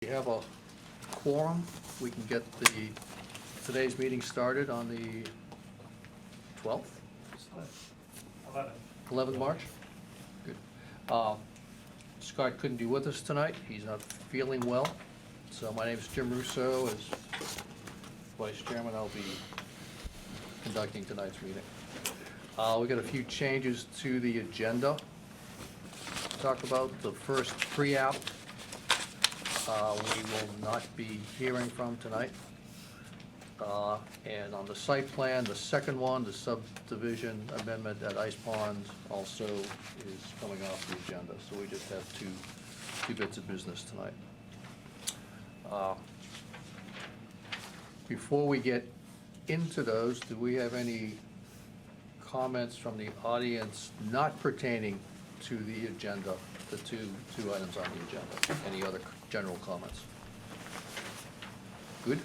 We have a quorum. We can get today's meeting started on the 12th? 11th March? Good. Scott couldn't be with us tonight. He's not feeling well. So my name is Jim Russo. As Vice Chairman, I'll be conducting tonight's meeting. We got a few changes to the agenda to talk about. The first pre-app we will not be hearing from tonight. And on the site plan, the second one, the subdivision amendment at Ice Pond also is coming off the agenda. So we just have two bits of business tonight. Before we get into those, do we have any comments from the audience not pertaining to the agenda, the two items on the agenda? Any other general comments? Good.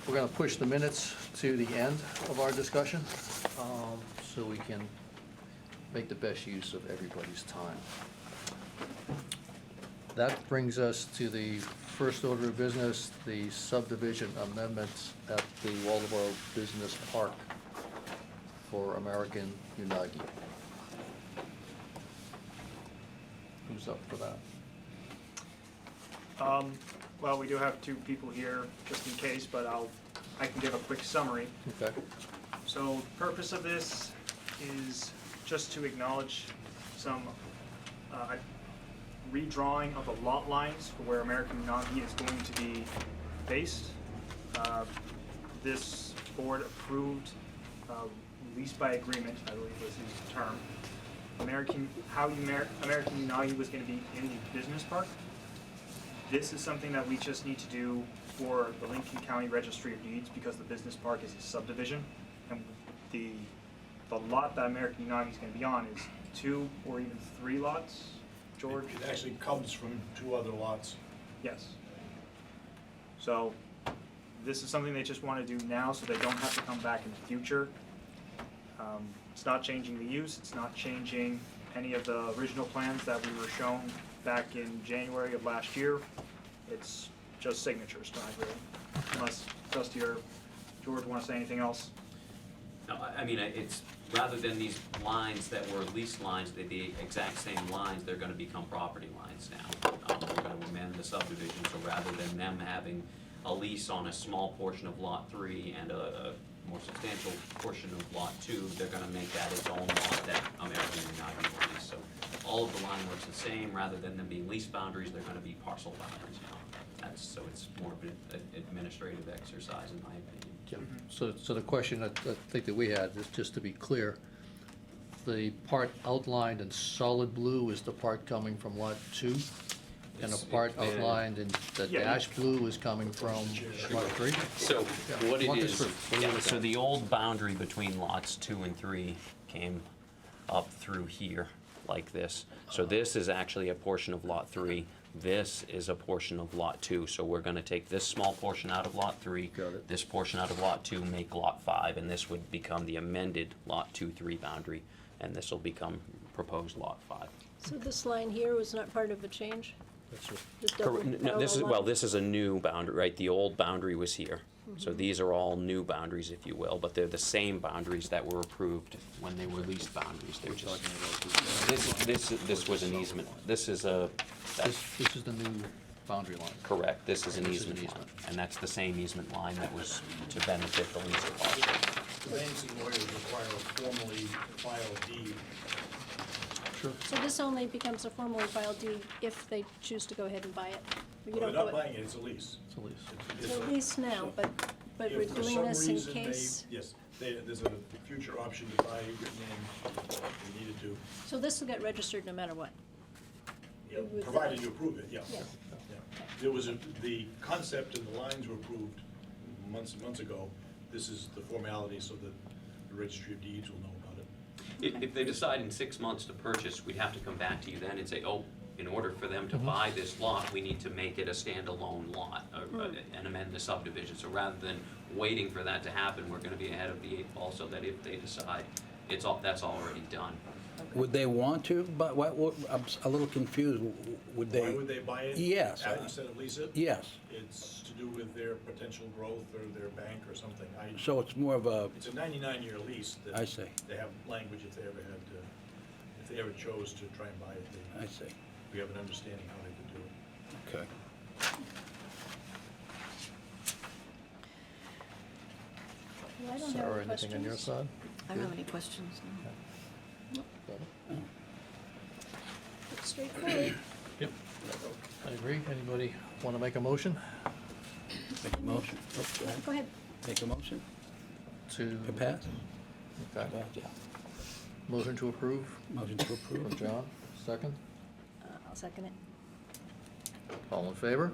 We're going to push the minutes to the end of our discussion so we can make the best use of everybody's time. That brings us to the first order of business, the subdivision amendments at the Waldoboro Business Park for American Unagi. Who's up for that? Well, we do have two people here just in case, but I can give a quick summary. Okay. So the purpose of this is just to acknowledge some redrawing of the lot lines for where American Unagi is going to be based. This board approved lease by agreement, I believe was the term. American Unagi was going to be in the business park. This is something that we just need to do for the Lincoln County Registry of Deeds because the business park is a subdivision, and the lot that American Unagi is going to be on is 2 or even 3 lots. George? It actually comes from 2 other lots. Yes. So this is something they just want to do now so they don't have to come back in the future. It's not changing the use, it's not changing any of the original plans that we were shown back in January of last year. It's just signatures tonight, really. Unless Dusty or George want to say anything else. No, I mean, it's, rather than these lines that were lease lines, they're the exact same lines, they're gonna become property lines now. We're gonna amend the subdivision, so rather than them having a lease on a small portion of Lot 3 and a more substantial portion of Lot 2, they're gonna make that its own lot that American Unagi will lease. So all of the line works the same, rather than them being lease boundaries, they're gonna be parcel boundaries now. So it's more of an administrative exercise, in my opinion. Yeah. So the question I think that we had is, just to be clear, the part outlined in solid blue is the part coming from Lot 2? And the part outlined in the dash blue is coming from Lot 3? So what it Walk us is, through. yeah, so the old boundary between lots 2 and 3 came up through here, like this. So this is actually a portion of Lot 3. This is a portion of Lot 2. So we're gonna take this small portion out of Lot 3, Got it. this portion out of Lot 2, make Lot 5, and this would become the amended Lot 2-3 boundary, and this will become proposed Lot 5. So this line here was not part of a change? That's what- This double No, this is, parallel well, line? this is a new boundary, right? The old boundary was here. So these are all new boundaries, if you will, but they're the same boundaries that were approved when they were leased boundaries. They're just, this was an easement. This is a, that's This is the new boundary line. correct. This is an This is an easement line. easement. And that's the same easement line that was to benefit the leased parcel. Conveyancing lawyers require a formally filed deed. Sure. So this only becomes a formally filed deed if they choose to go ahead and buy it? Or you Well, don't they're do not it? buying it, it's a lease. It's a lease. It's at least now, but If we're for doing some this in reason case? Yes, there's a future option to buy your name if they needed to, So this will get registered no matter what? With- provided you approve it, yeah. Yeah. Yeah. There was the concept and the lines were approved months and months ago. This is the formality so that the Registry of Deeds will know about it. If they decide in 6 months to purchase, we'd have to come back to you then and say, oh, in order for them to buy this lot, we need to make it a standalone lot and amend the subdivision. So rather than waiting for that to happen, we're gonna be ahead of the 8 ball so that if they decide, that's already done. Would they want to, but I'm a little confused, would they? Why would they buy it? Yes. Instead of lease it? Yes, It's to do with their potential growth or their bank or something. so it's more of a, It's a 99-year lease that. I see. They have language if they ever had, if they ever chose to try and buy it, I see, we have an understanding how they could do it. okay. Well, I don't have Sarah, any anything on your questions. side? I don't have any questions. no. It's straightforward. Yep, I agree. Anybody want to make a motion Make a motion. Oh, go ahead. Go ahead. Make a motion to? to pass? Okay. Yeah. Motion to approve Motion to from approve. John, second. I'll second it. All in favor?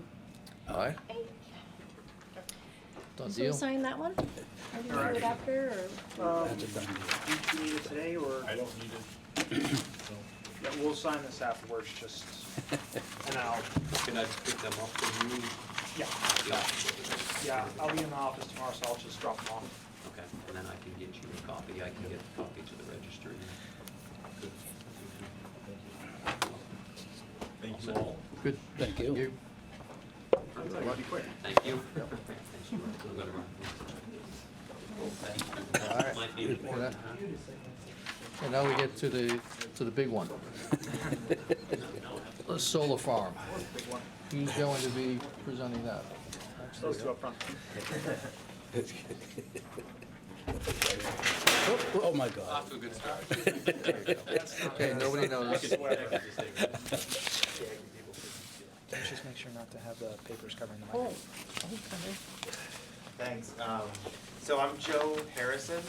Aye. Done So we deal? sign that one? Or do you do it after, or? That's a done deal. Do you need it today, or, I don't need it, so. yeah, we'll sign this afterwards, just, and I'll, Can I pick them up from you? yeah, yeah, I'll be in the office tomorrow, so I'll just drop them off. Okay, and then I can get you a copy, I can get a copy to the registry. Good. Thank you all. Good. Thank you. I'll tell you, be quick. Thank you. Thanks, you. I'm gonna run. Thank you. All right. Might be important, huh? And now we get to the big one. The solar farm. Big one. Who's going to be presenting that? Those two up front. Oh, my God. Off to a good start. Okay, nobody knows. Just make sure not to have the papers covering the Oh, mic. okay. Thanks. So I'm Joe Harrison,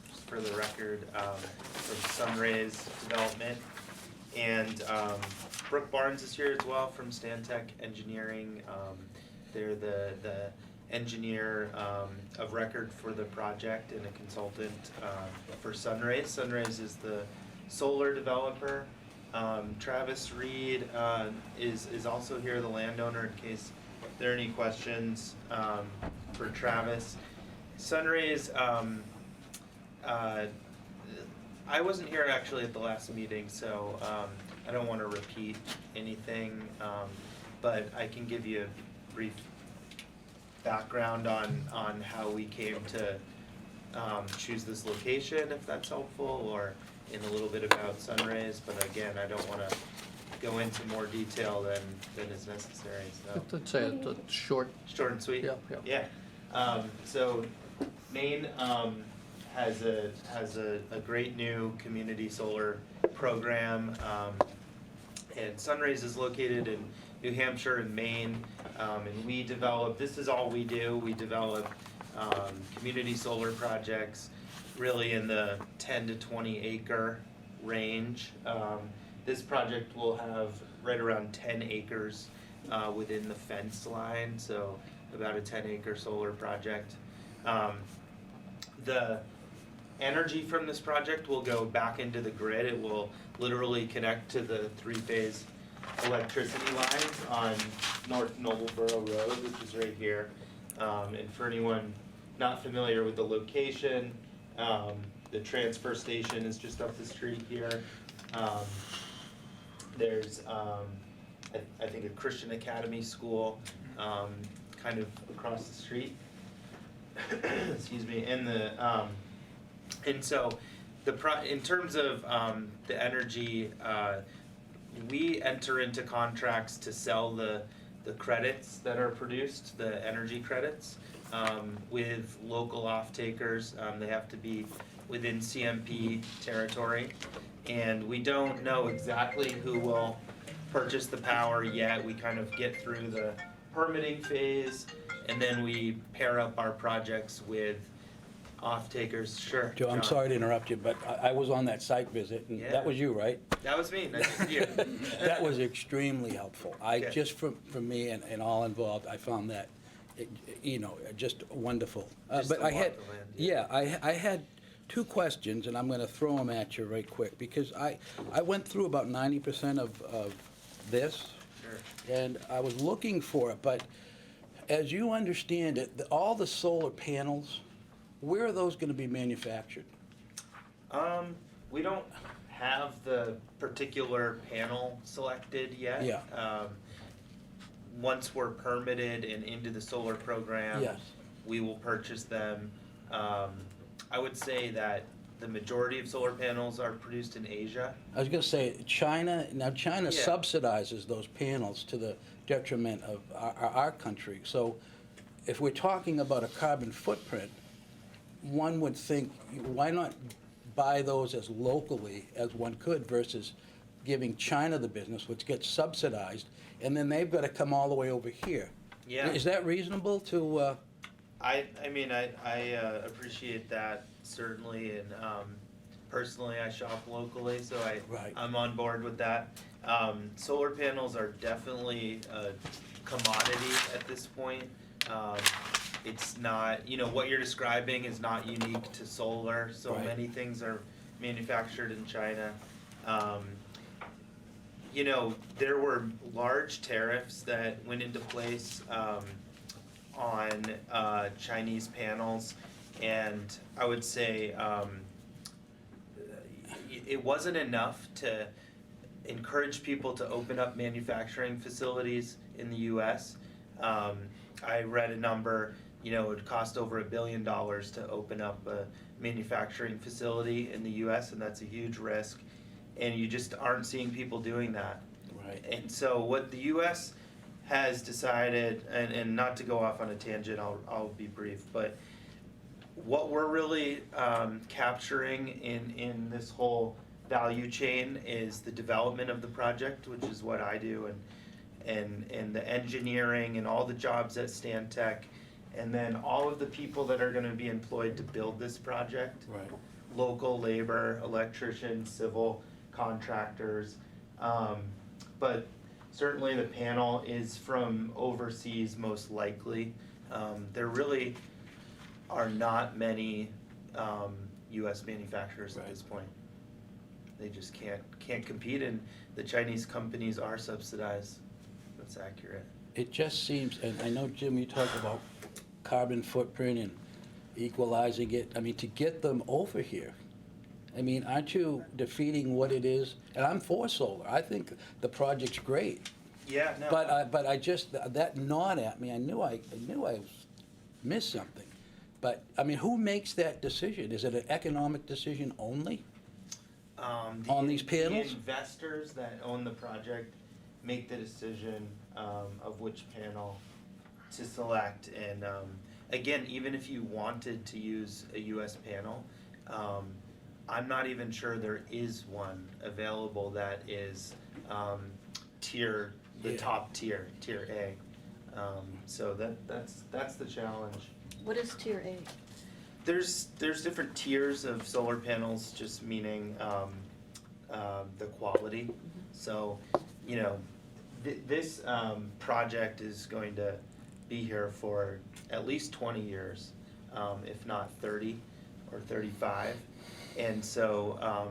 just for the record, from Sunrays Development. And Brooke Barnes is here as well from Stantec Engineering. They're the engineer of record for the project and a consultant for Sunrays. Sunrays is the solar developer. Travis Reed is also here, the landowner, in case there are any questions for Travis. Sunrays, I wasn't here actually at the last meeting, so I don't want to repeat anything, but I can give you a brief background on how we came to choose this location, if that's helpful, or in a little bit about Sunrays, but again, I don't want to go into more detail than is necessary, so. Let's say it's short. Short and sweet? Yeah, yeah. Yeah. So Maine has a great new community solar program. And Sunrays is located in New Hampshire and Maine. And we develop, this is all we do, we develop community solar projects really in the 10 to 20 acre range. This project will have right around 10 acres within the fence line, so about a 10-acre solar project. The energy from this project will go back into the grid. It will literally connect to the three-phase electricity lines on North Noblesboro Road, which is right here. And for anyone not familiar with the location, the transfer station is just up the street here. There's, I think, a Christian Academy school kind of across the street. Excuse me. And so in terms of the energy, we enter into contracts to sell the credits that are produced, the energy credits, with local off-takers. They have to be within CMP territory. And we don't know exactly who will purchase the power yet. We kind of get through the permitting phase, and then we pair up our projects with off-takers. Sure. Joe, I'm John. sorry to interrupt you, but I was on that site visit, and Yeah. that was you, right? That was me. Nice to see you. That was extremely helpful. Okay. Just for me and all involved, I found that, just wonderful. Just But a I lot had, to land, yeah, I had two questions, and I'm gonna throw them at you right quick, because I went through about 90% of this, Sure. and I was looking for it, but as you understand it, all the solar panels, where are those gonna be manufactured? We don't have the particular panel selected yet. Yeah. Once we're permitted and into the solar program, Yes. we will purchase them. I would say that the majority of solar panels are produced in Asia. I was gonna say, China Yeah. subsidizes those panels to the detriment of our country. So if we're talking about a carbon footprint, one would think, why not buy those as locally as one could versus giving China the business, which gets subsidized, and then they've gotta come all the way over here. Yeah. Is that reasonable to, I mean, I appreciate that certainly, and personally, I shop locally, so Right. I'm on board with that. Solar panels are definitely a commodity at this point. It's not, what you're describing is not unique to solar. So Right. many things are manufactured in China. There were large tariffs that went into place on Chinese panels, and I would say it wasn't enough to encourage people to open up manufacturing facilities in the U.S. I read a number, it would cost over $1 billion to open up a manufacturing facility in the U.S., and that's a huge risk, and you just aren't seeing people doing that. right? And so what the U.S. has decided, and not to go off on a tangent, I'll be brief, but what we're really capturing in this whole value chain is the development of the project, which is what I do, and the engineering and all the jobs at Stantec, and then all of the people that are gonna be employed to build this project. Right. Local labor, electricians, civil contractors. But certainly the panel is from overseas most likely. There really are not many US manufacturers at Right. this point. They just can't compete, and the Chinese companies are subsidized. That's accurate. It just seems, and I know, Jim, you talk about carbon footprint and equalizing it, I mean, to get them over here, I mean, aren't you defeating what it is? And I'm for solar, I think the project's great, Yeah, no. but I just, that gnawed at me, I knew I missed something. But, I mean, who makes that decision? Is it an economic decision only? On these panels? The investors that own the project make the decision of which panel to select. And again, even if you wanted to use a US panel, I'm not even sure there is one available that is the Yeah. top tier A. So that's the challenge. What is tier A? There's different tiers of solar panels, just meaning the quality. So, this project is going to be here for at least 20 years, if not 30 or 35. And so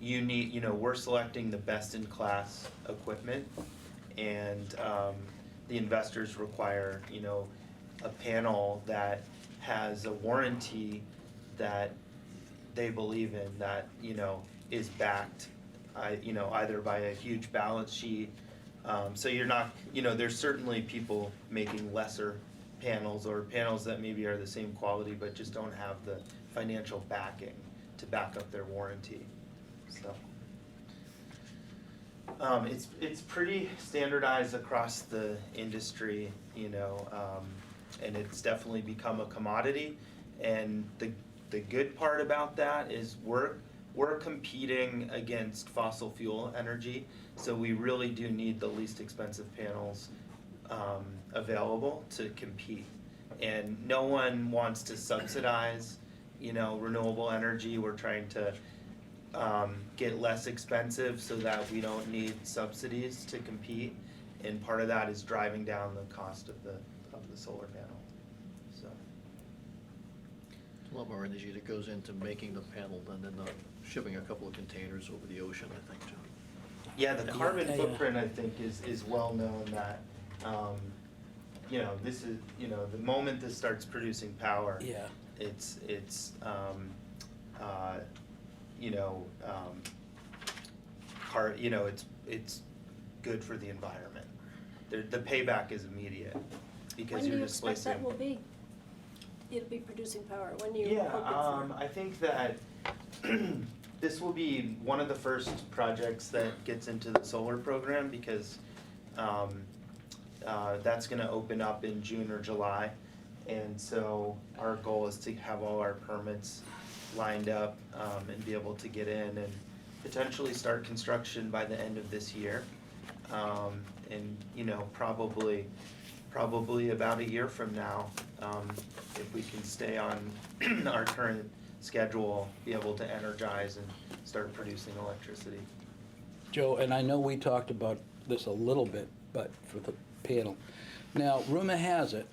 you need, we're selecting the best in class equipment, and the investors require, a panel that has a warranty that they believe in, that, is backed, either by a huge balance sheet. So you're not, there's certainly people making lesser panels, or panels that maybe are the same quality but just don't have the financial backing to back up their warranty, so. It's pretty standardized across the industry, and it's definitely become a commodity. And the good part about that is we're competing against fossil fuel energy, so we really do need the least expensive panels available to compete. And no one wants to subsidize, renewable energy. We're trying to get less expensive so that we don't need subsidies to compete. And part of that is driving down the cost of the solar panel. So. A lot more energy that goes into making the panel than in shipping a couple of containers over the ocean, I think, too. Yeah, the carbon Yeah. footprint, I think, is well known that, this is, the moment this starts producing power, Yeah. it's good for the environment. The payback is immediate, because When do you're you expect displacing. that will be? It'll be producing power, when do you Yeah, hope it's? I think that this will be one of the first projects that gets into the solar program, because that's gonna open up in June or July. And so our goal is to have all our permits lined up, and be able to get in and potentially start construction by the end of this year. And, probably about a year from now, if we can stay on our current schedule, be able to energize and start producing electricity. Joe, and I know we talked about this a little bit, but for the panel. Now, rumor has it,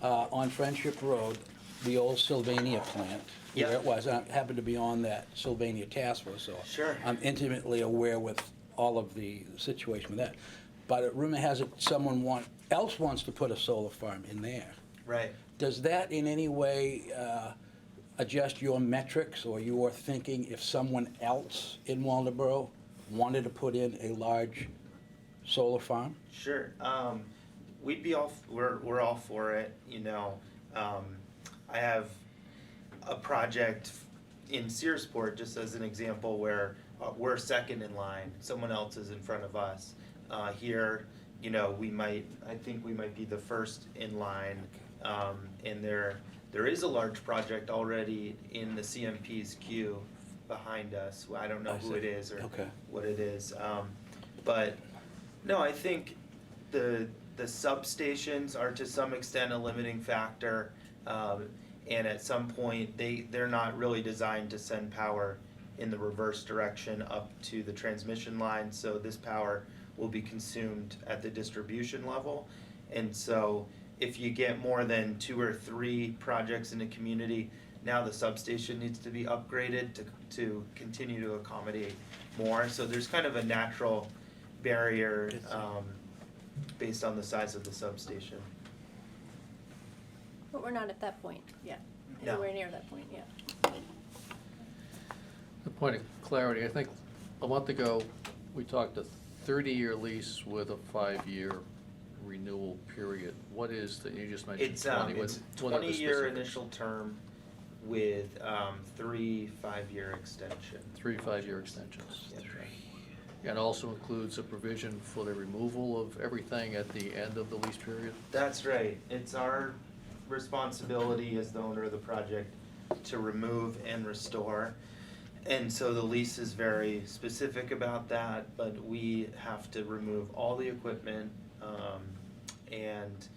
on Friendship Road, the old Sylvania plant, where Yep. it was, I happened to be on that Sylvania task force, so Sure. I'm intimately aware with all of the situation with that. But rumor has it, someone else wants to put a solar farm in there. Right. Does that in any way adjust your metrics or your thinking if someone else in Waldeboro wanted to put in a large solar farm? Sure. We'd be we're all for it, I have a project in Searsport, just as an example, where we're second in line, someone else is in front of us. Here, I think we might be the first in line, and there is a large project already in the CMP's queue behind us. I don't know I who see. it is or Okay. what it is, but no, I think the substations are to some extent a limiting factor, and at some point they're not really designed to send power in the reverse direction up to the transmission line, so this power will be consumed at the distribution level. And so if you get more than 2 or 3 projects in a community, now the substation needs to be upgraded to continue to accommodate more. So there's kind of a natural barrier based on the size of the substation. But we're not at that point yet, No. anywhere near that point yet. The point of clarity, I think a month ago, we talked a 30-year lease with a 5-year renewal period. What is the, you just mentioned It's 20. it's a What are the 20-year specifics? initial term with 3 5-year extensions. 3 5-year extensions. That's right. And also includes a provision for the removal of everything at the end of the lease period? That's right. It's our responsibility as the owner of the project to remove and restore. And so the lease is very specific about that, but we have to remove all the equipment, and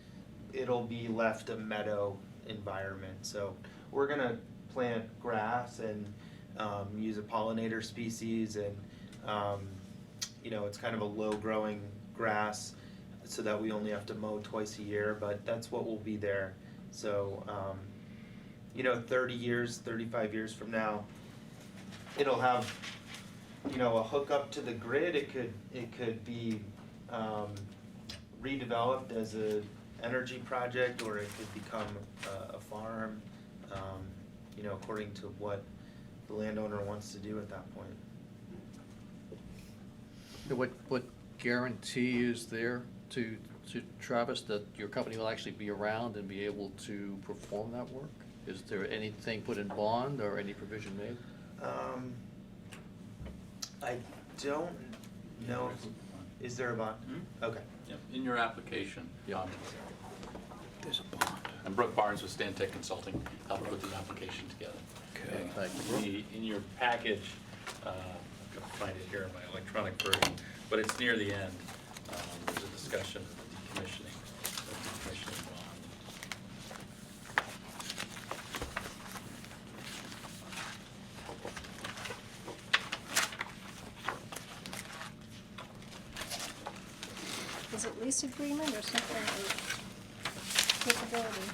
it'll be left a meadow environment. So we're gonna plant grass and use a pollinator species, and it's kind of a low growing grass, so that we only have to mow twice a year, but that's what will be there. So 30 years, 35 years from now, it'll have a hookup to the grid. It could be redeveloped as a energy project, or it could become a farm, according to what the landowner wants to do at that point. What guarantee is there to Travis that your company will actually be around and be able to perform that work? Is there anything put in bond or any provision made? I don't know. Is there a bond? Okay. Yep, in your application. Yeah. There's a bond. And Brooke Barnes with Stantec Consulting helped put the application together. Okay. Thank you. In your package, I'm going to find it here in my electronic version, but it's near the end. There's a discussion of the decommissioning bond. Is it lease agreement or something like capability?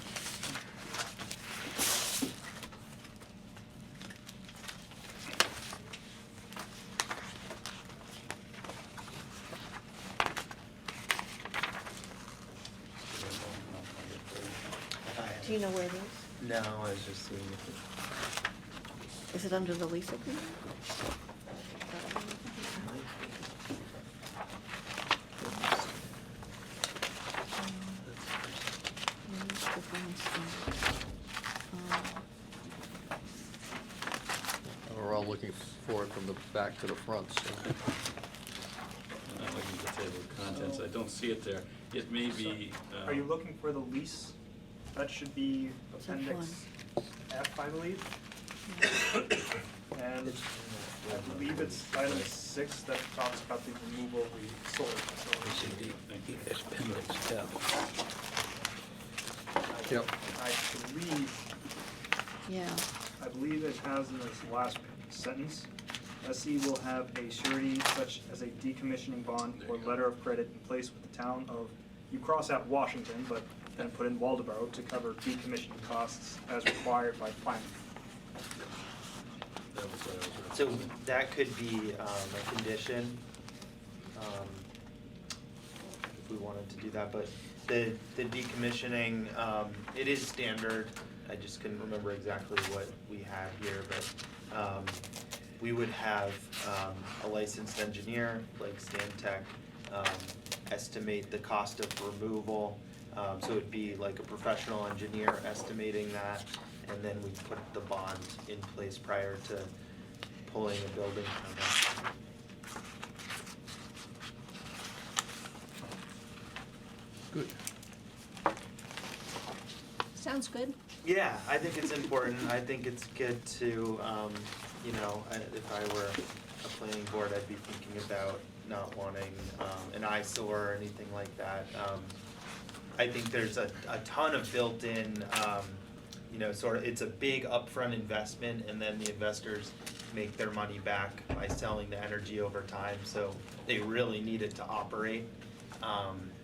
Do you know where it is? No, I was just seeing if Is it under the lease agreement? And we're all looking for it from the back to the front, so. I'm not looking at the table of contents, I don't see it there. It may be. Are you looking for the lease? That should be appendix F, I believe. And I believe it's item 6 that talks about the removal of the solar facility. Thank you. Appendix F. Yep. I believe it has in this last sentence, SE will have a surety such as a decommissioning bond or letter of credit in place with the town of, you cross out Washington, but then put in Waldeboro to cover decommissioning costs as required by planning. That was what I was So referencing. that could be a condition, if we wanted to do that, but the decommissioning, it is standard. I just couldn't remember exactly what we had here, but we would have a licensed engineer like Stantec estimate the cost of removal. So it'd be like a professional engineer estimating that, and then we put the bond in place prior to pulling a building permit. Good. Sounds good. Yeah, I think it's important. I think it's good to, you know, if I were a planning board, I'd be thinking about not wanting an eyesore or anything like that. I think there's a ton of built-in, you know, sort of, it's a big upfront investment, and then the investors make their money back by selling the energy over time. So they really need it to operate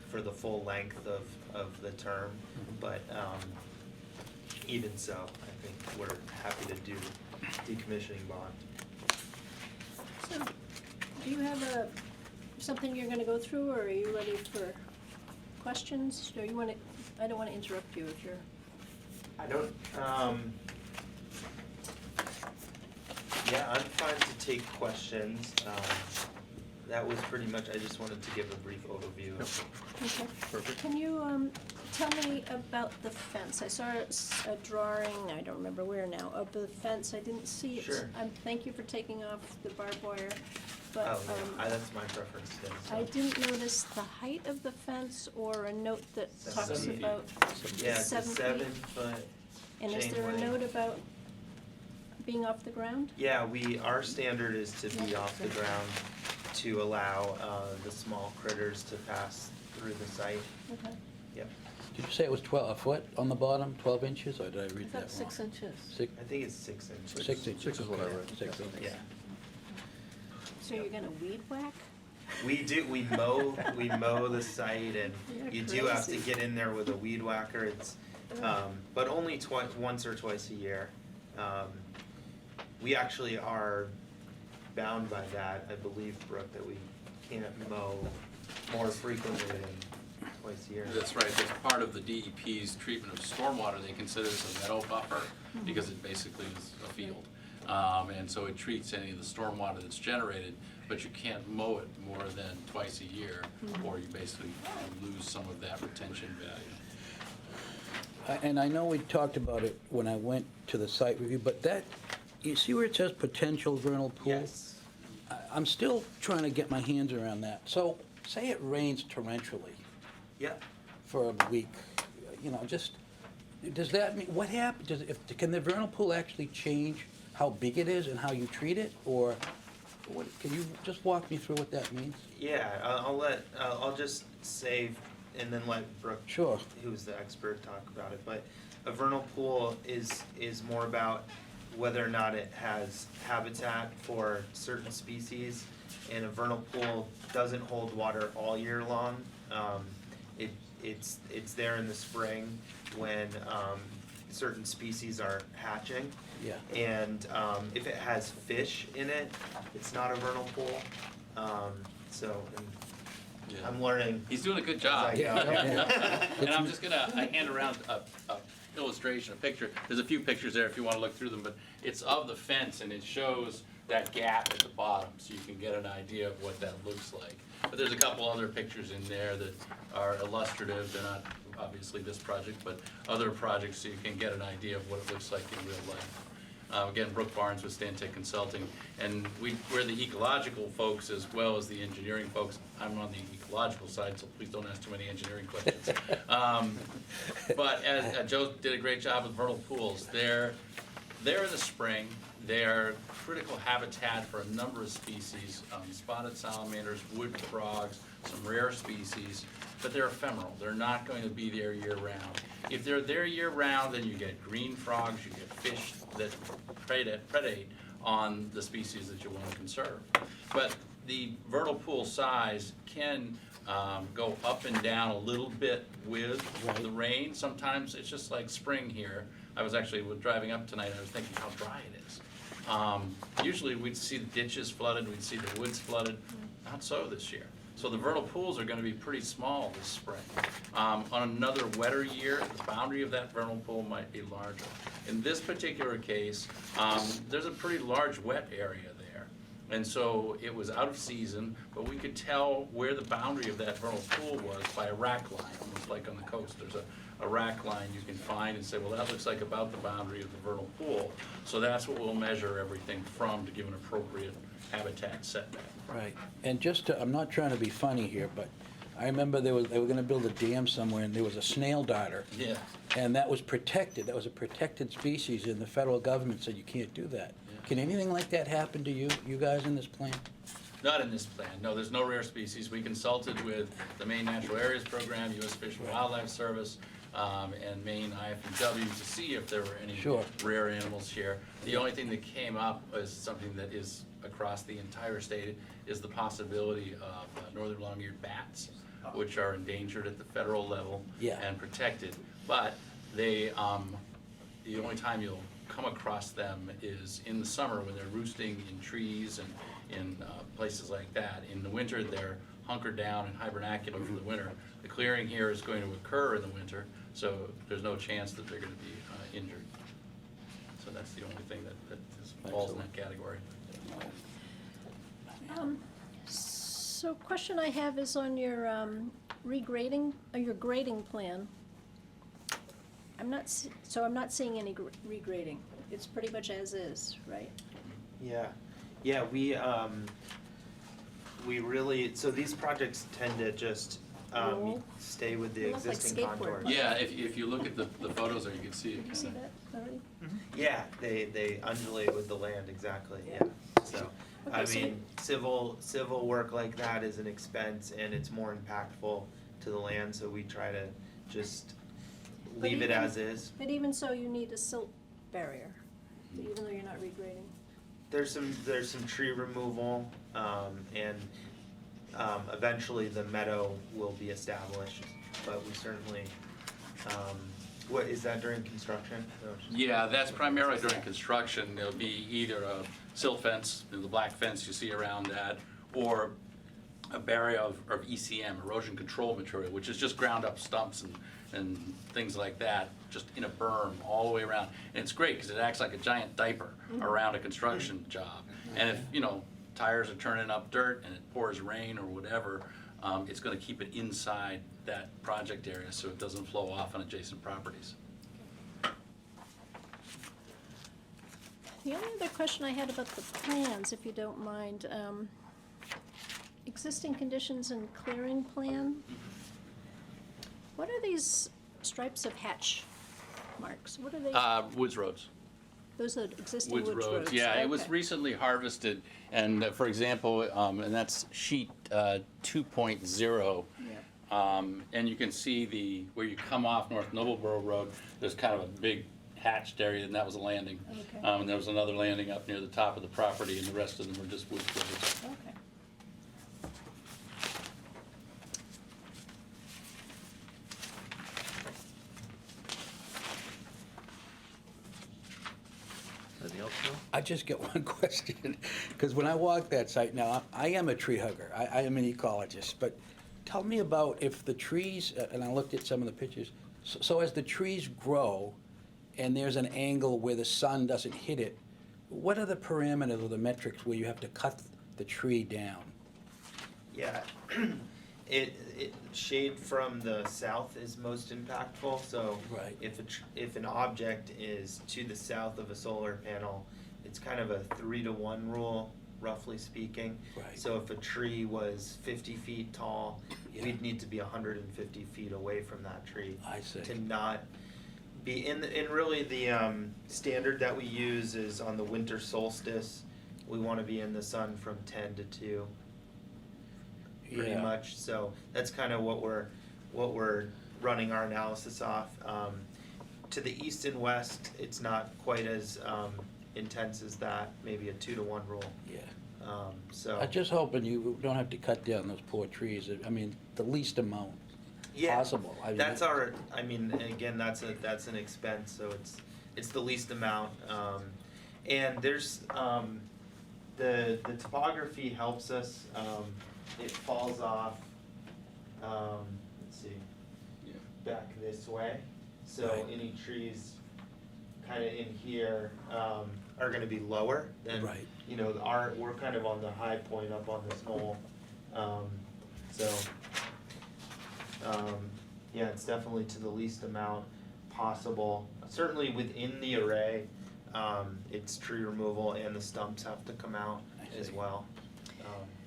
for the full length of the term. But even so, I think we're happy to do decommissioning bond. So, do you have something you're gonna go through, or are you ready for questions? Or you wanna, I don't wanna interrupt you if you're, I don't, yeah, I'm fine to take questions. That was pretty much, I just wanted to give a brief overview. okay. Perfect. Can you, tell me about the fence? I saw a drawing, I don't remember where now, of the fence. I didn't see it. Sure. Thank you for taking off the barbed wire, Oh, but, yeah, that's my preference too. so. I didn't notice the height of the fence or a note that talks 7 feet. about, Yeah, it's a 7 feet. 7-foot. and is chain there a link. note about being off the ground? Yeah, our standard is to be Yeah. off the ground to allow the small critters to pass through the site. Okay. Yep. Did you say it was 12, a foot on the bottom, 12 inches, or did I I read that wrong? thought 6 inches. Six, I think it's 6 inches. 6 inches. 6 is what I okay, read. 6 inches. Yeah. So you're gonna weed whack? We mow the site, and You're you do have to crazy. get in there with a weed whacker. It's, but only once or twice a year. We actually are bound by that, I believe, Brooke, that we can't mow more frequently than twice a year. That's right, that's part of the DEP's treatment of stormwater. They consider this a meadow buffer because it basically is a field. And so it treats any of the stormwater that's generated, but you can't mow it more than twice a year, or you basically lose some of that retention value. And I know we talked about it when I went to the site review, but that, you see where it says potential vernal pool? Yes. I'm still trying to get my hands around that. So, say it rains torrentially Yep. for a week, you know, just, does that mean, what happens, can the vernal pool actually change how big it is and how you treat it? Or, what, can you just walk me through what that means? Yeah, I'll just say, and then let Brooke, Sure. who's the expert, talk about it. But a vernal pool is more about whether or not it has habitat for certain species, and a vernal pool doesn't hold water all year long. It's there in the spring when certain species are hatching. Yeah. And if it has fish in it, it's not a vernal pool. Yeah. I'm learning. He's doing a good job. Yeah. And I'm just gonna hand around a illustration, a picture. There's a few pictures there if you wanna look through them, but it's of the fence, and it shows that gap at the bottom, so you can get an idea of what that looks like. But there's a couple other pictures in there that are illustrative. They're not obviously this project, but other projects, so you can get an idea of what it looks like in real life. Again, Brooke Barnes with Stantec Consulting, and we're the ecological folks as well as the engineering folks. I'm on the ecological side, so please don't ask too many engineering questions. But as Joe did a great job with vernal pools. They're in the spring. They're critical habitat for a number of species, spotted salamanders, wood frogs, some rare species, but they're ephemeral. They're not going to be there year-round. If they're there year-round, then you get green frogs, you get fish that predate on the species that you want to conserve. But the vernal pool size can go up and down a little bit with the rain. Sometimes it's just like spring here. I was actually driving up tonight, I was thinking how dry it is. Usually we'd see the ditches flooded, we'd see the woods flooded. Not so this year. So the vernal pools are going to be pretty small this spring. On another wetter year, the boundary of that vernal pool might be larger. In this particular case, there's a pretty large wet area there. And so it was out of season, but we could tell where the boundary of that vernal pool was by a rack line, almost like on the coast. There's a rack line you can find and say, well, that looks like about the boundary of the vernal pool. So that's what we'll measure everything from to give an appropriate habitat setback. Right, and just to, I'm not trying to be funny here, but I remember they were gonna build a dam somewhere, and there was a snail darter. Yeah. And that was protected, that was a protected species, and the federal government said you can't do that. Yeah. Can anything like that happen to you guys in this plan? Not in this plan, no, there's no rare species. We consulted with the Maine Natural Areas Program, U.S. Fish and Wildlife Service, and Maine IFW to see if there were any Sure. rare animals here. The only thing that came up is something that is across the entire state, is the possibility of northern long-eared bats, which are endangered at the federal level Yeah. and protected. But they, the only time you'll come across them is in the summer when they're roosting in trees and in places like that. In the winter, they're hunkered down in hibernacular for the winter. The clearing here is going to occur in the winter, so there's no chance that they're going to be injured. So that's the only thing that falls in that category. So question I have is on your regrading, or your grading plan. I'm not seeing any regrading. It's pretty much as is, right? Yeah, we really, so these projects tend to just Roll. stay with the They look like existing skateboard contours. parks. Yeah, if you look at the photos there, you can see it. Did you see that already? Yeah, they undulate with the land, exactly, yeah. So, I Okay, so mean, civil work like that is an expense and it's more impactful to the land, so we try to just But leave it even- as is. But even so, you need a silt barrier, even though you're not regrading. There's some tree removal, and eventually the meadow will be established, but we certainly, what, is that during construction? Yeah, that's primarily during construction. There'll be either a silt fence, the black fence you see around that, or a barrier of ECM, erosion control material, which is just ground up stumps and things like that, just in a berm all the way around. And it's great because it acts like a giant diaper around a construction job. And if, tires are turning up dirt and it pours rain or whatever, it's gonna keep it inside that project area so it doesn't flow off on adjacent properties. The only other question I had about the plans, if you don't mind, existing conditions and clearing plan. What are these stripes of hatch marks? What are they? Woods roads. Those are existing Woods woods roads? roads, yeah, it was Okay. recently harvested, and for example, and that's sheet 2.0. Yeah. And you can see where you come off North Nobleboro Road, there's kind of a big hatched area, and that was a landing. Okay. And there was another landing up near the top of the property, and the rest of them were just woods roads. Okay. Anything else, Joe? I just get one question, because when I walk that site, now, I am a tree hugger, I am an ecologist, but tell me about if the trees, and I looked at some of the pictures, so as the trees grow, and there's an angle where the sun doesn't hit it, what are the parameters or the metrics where you have to cut the tree down? Yeah, shade from the south is most impactful, so Right. if an object is to the south of a solar panel, it's kind of a 3-to-1 rule, roughly speaking. Right. So if a tree was 50 feet tall, Yeah. we'd need to be 150 feet away from that tree. I see. To not be in really the standard that we use is on the winter solstice, we want to be in the sun from 10 to 2. Pretty Yeah. much, so that's kind of what we're running our analysis off. To the east and west, it's not quite as intense as that, maybe a 2-to-1 rule. Yeah. So I'm just hoping you don't have to cut down those poor trees. I mean, the least amount yeah, possible. I mean, that's again, that's an expense, so it's the least amount. And there's the topography helps us. It falls off. Let's see. Yeah. Back this way. So Right. any trees kind of in here are going to be lower than Right. we're kind of on the high point up on this knoll. Yeah, it's definitely to the least amount possible. Certainly within the array, it's tree removal and the stumps have to come out I as see. well.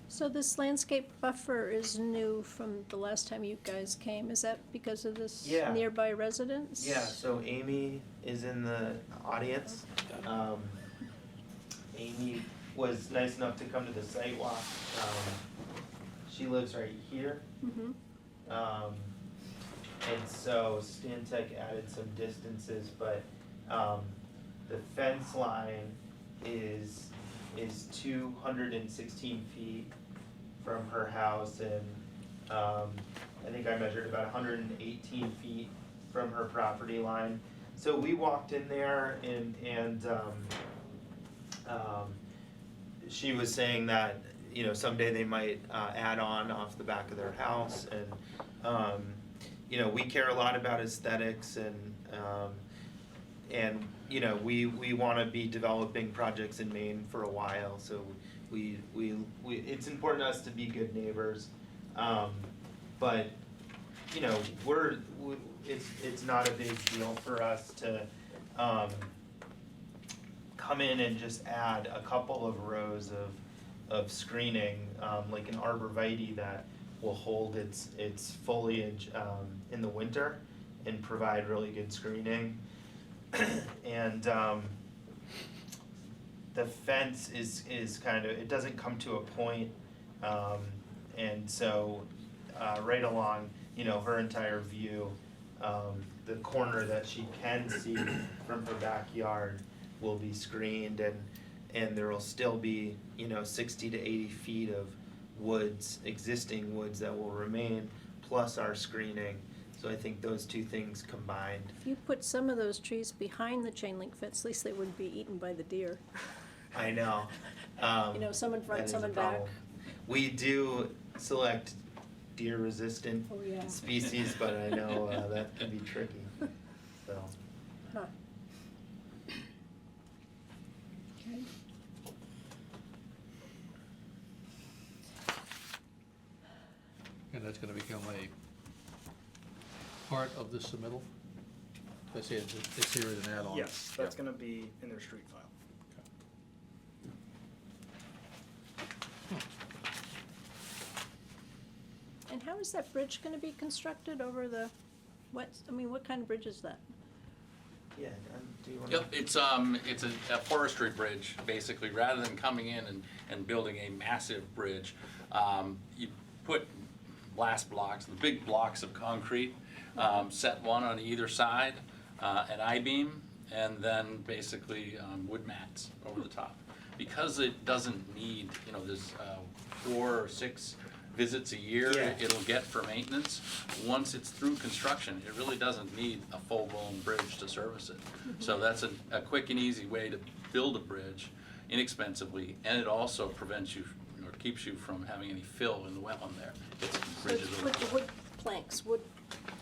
So this landscape buffer is new from the last time you guys came. Is that because of this Yeah. nearby residence? Yeah, so Amy is in the audience. Amy was nice enough to come to the site walk. She lives right here. Mm-hmm. And so Stantec added some distances, but the fence line is 216 feet from her house, and I think I measured about 118 feet from her property line. So we walked in there and she was saying that, someday they might add on off the back of their house, and we care a lot about aesthetics, and we want to be developing projects in Maine for a while, so we it's important to us to be good neighbors, but it's not a big deal for us to come in and just add a couple of rows of screening, like an arborvitae that will hold its foliage in the winter and provide really good screening. And the fence is kind of, it doesn't come to a point, and so right along, her entire view, the corner that she can see from her backyard will be screened, and there will still be 60 to 80 feet of woods, existing woods that will remain, plus our screening. So I think those two things combined. If you put some of those trees behind the chain link fence, at least they wouldn't be eaten by the deer. I know. Some in That front, is some a in back. problem. We do select deer-resistant Oh, yeah. species, but I know that can be tricky. So, Huh. Okay. And that's gonna become a part of the submittal? I say it's here as an add-on. Yes, that's gonna be in their street file. And how is that bridge gonna be constructed over the, what kind of bridge is that? yeah, do you want Yep, it's a forestry bridge, basically, rather than coming in and building a massive bridge. You put blast blocks, the big blocks of concrete, set one on either side, an I-beam, and then basically wood mats over the top. Because it doesn't need, there's 4 or 6 visits a year Yeah. it'll get for maintenance. Once it's through construction, it really doesn't need a full-blown bridge to service it. So that's a quick and easy way to build a bridge inexpensively, and it also prevents you, or keeps you from having any fill in the wetland there. It's So bridges it's over. with the wood planks, wood,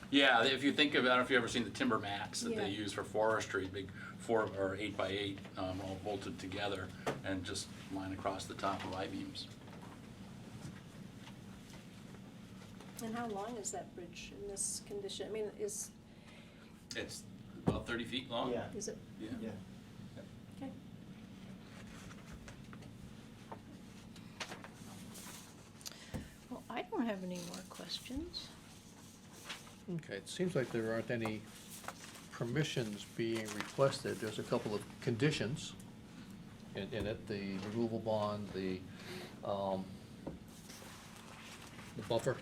Yeah, if you think of, I don't know if you've ever seen the timber mats that Yeah. they use for forestry, big 4 or 8 by 8, all bolted together and just line across the top of I-beams. And how long is that bridge in this condition? I mean, It's about 30 feet long. Yeah, is it, Yeah. yeah. okay. Well, I don't have any more questions. Okay, it seems like there aren't any permissions being requested. There's a couple of conditions in it, the removal bond, the buffer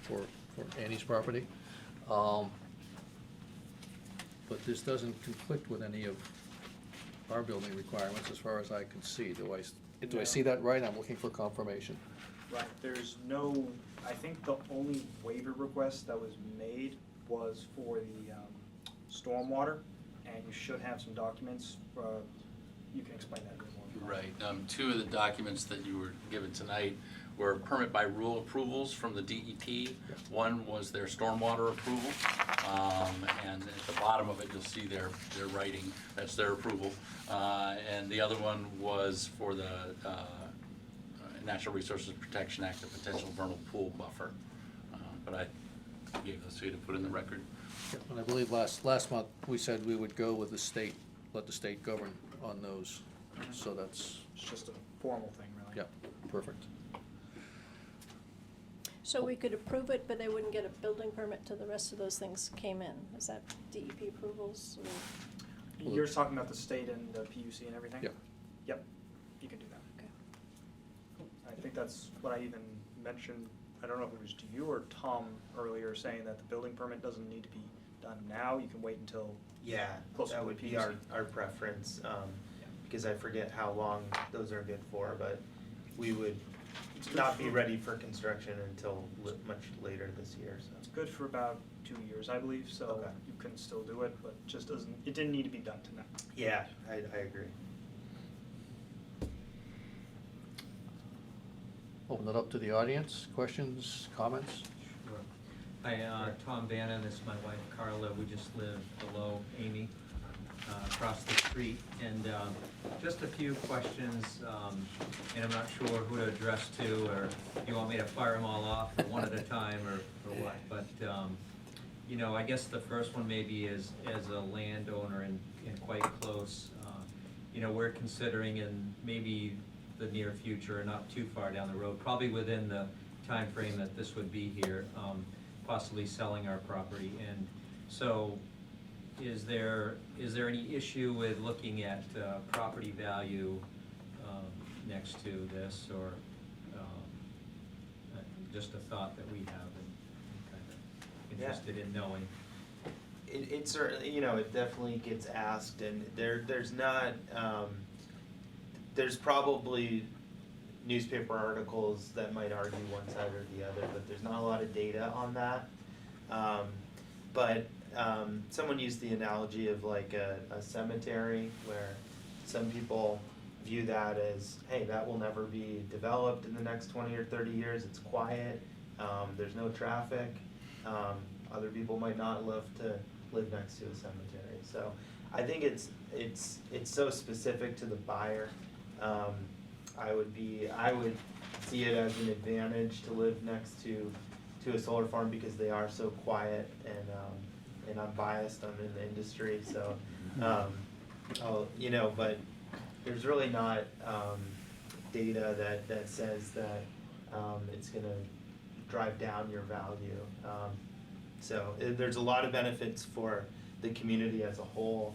for Annie's property. But this doesn't conflict with any of our building requirements as far as I can see. Do I see that right? I'm looking for confirmation. Right, there's no, I think the only waiver request that was made was for the stormwater, and you should have some documents, you can explain that a bit more. Right. 2 of the documents that you were given tonight were permit by rule approvals from the DEP. One was their stormwater approval, and at the bottom of it, you'll see their writing, that's their approval. And the other one was for the Natural Resources Protection Act, the potential vernal pool buffer. But I gave those to you to put in the record. Yep, and I believe last month, we said we would go with the state, let the state govern on those. So that's, It's just a formal thing, really. yeah, perfect. So we could approve it, but they wouldn't get a building permit till the rest of those things came in. Is that DEP approvals or? You're talking about the state and the PUC and everything? Yep. Yep, you can do that. Okay. I think that's what I even mentioned, I don't know if it was to you or Tom earlier, saying that the building permit doesn't need to be done now, you can wait until, Yeah, Closer to that the would be PUC. our preference, because I forget how long those are good for, but we would not be ready for construction until much later this year, it's so. good for about 2 years, I believe, so Okay. you can still do it, but just doesn't, it didn't need to be done tonight. Yeah, I agree. Open it up to the audience. Questions, comments? Sure. Hi, Tom Bannon, this is my wife Carla, we just live below Amy, across the street. And just a few questions, and I'm not sure who to address to, or you want me to fire them all off one at a time, or what? But, you know, I guess the first one maybe is, as a landowner and quite close, you know, we're considering in maybe the near future, not too far down the road, probably within the time frame that this would be here, possibly selling our property. And so, is there any issue with looking at property value next to this, or just a thought that we have and kind of interested in knowing? It certainly, you know, it definitely gets asked, and there's not, there's probably newspaper articles that might argue one side or the other, but there's not a lot of data on that. But someone used the analogy of like a cemetery, where some people view that as, hey, that will never be developed in the next 20 or 30 years, it's quiet, there's no traffic. Other people might not love to live next to a cemetery. So I think it's so specific to the buyer. I would see it as an advantage to live next to a solar farm, because they are so quiet, and I'm biased, I'm in the industry, so, you know, but there's really not, data that says that, it's gonna drive down your value. So there's a lot of benefits for the community as a whole,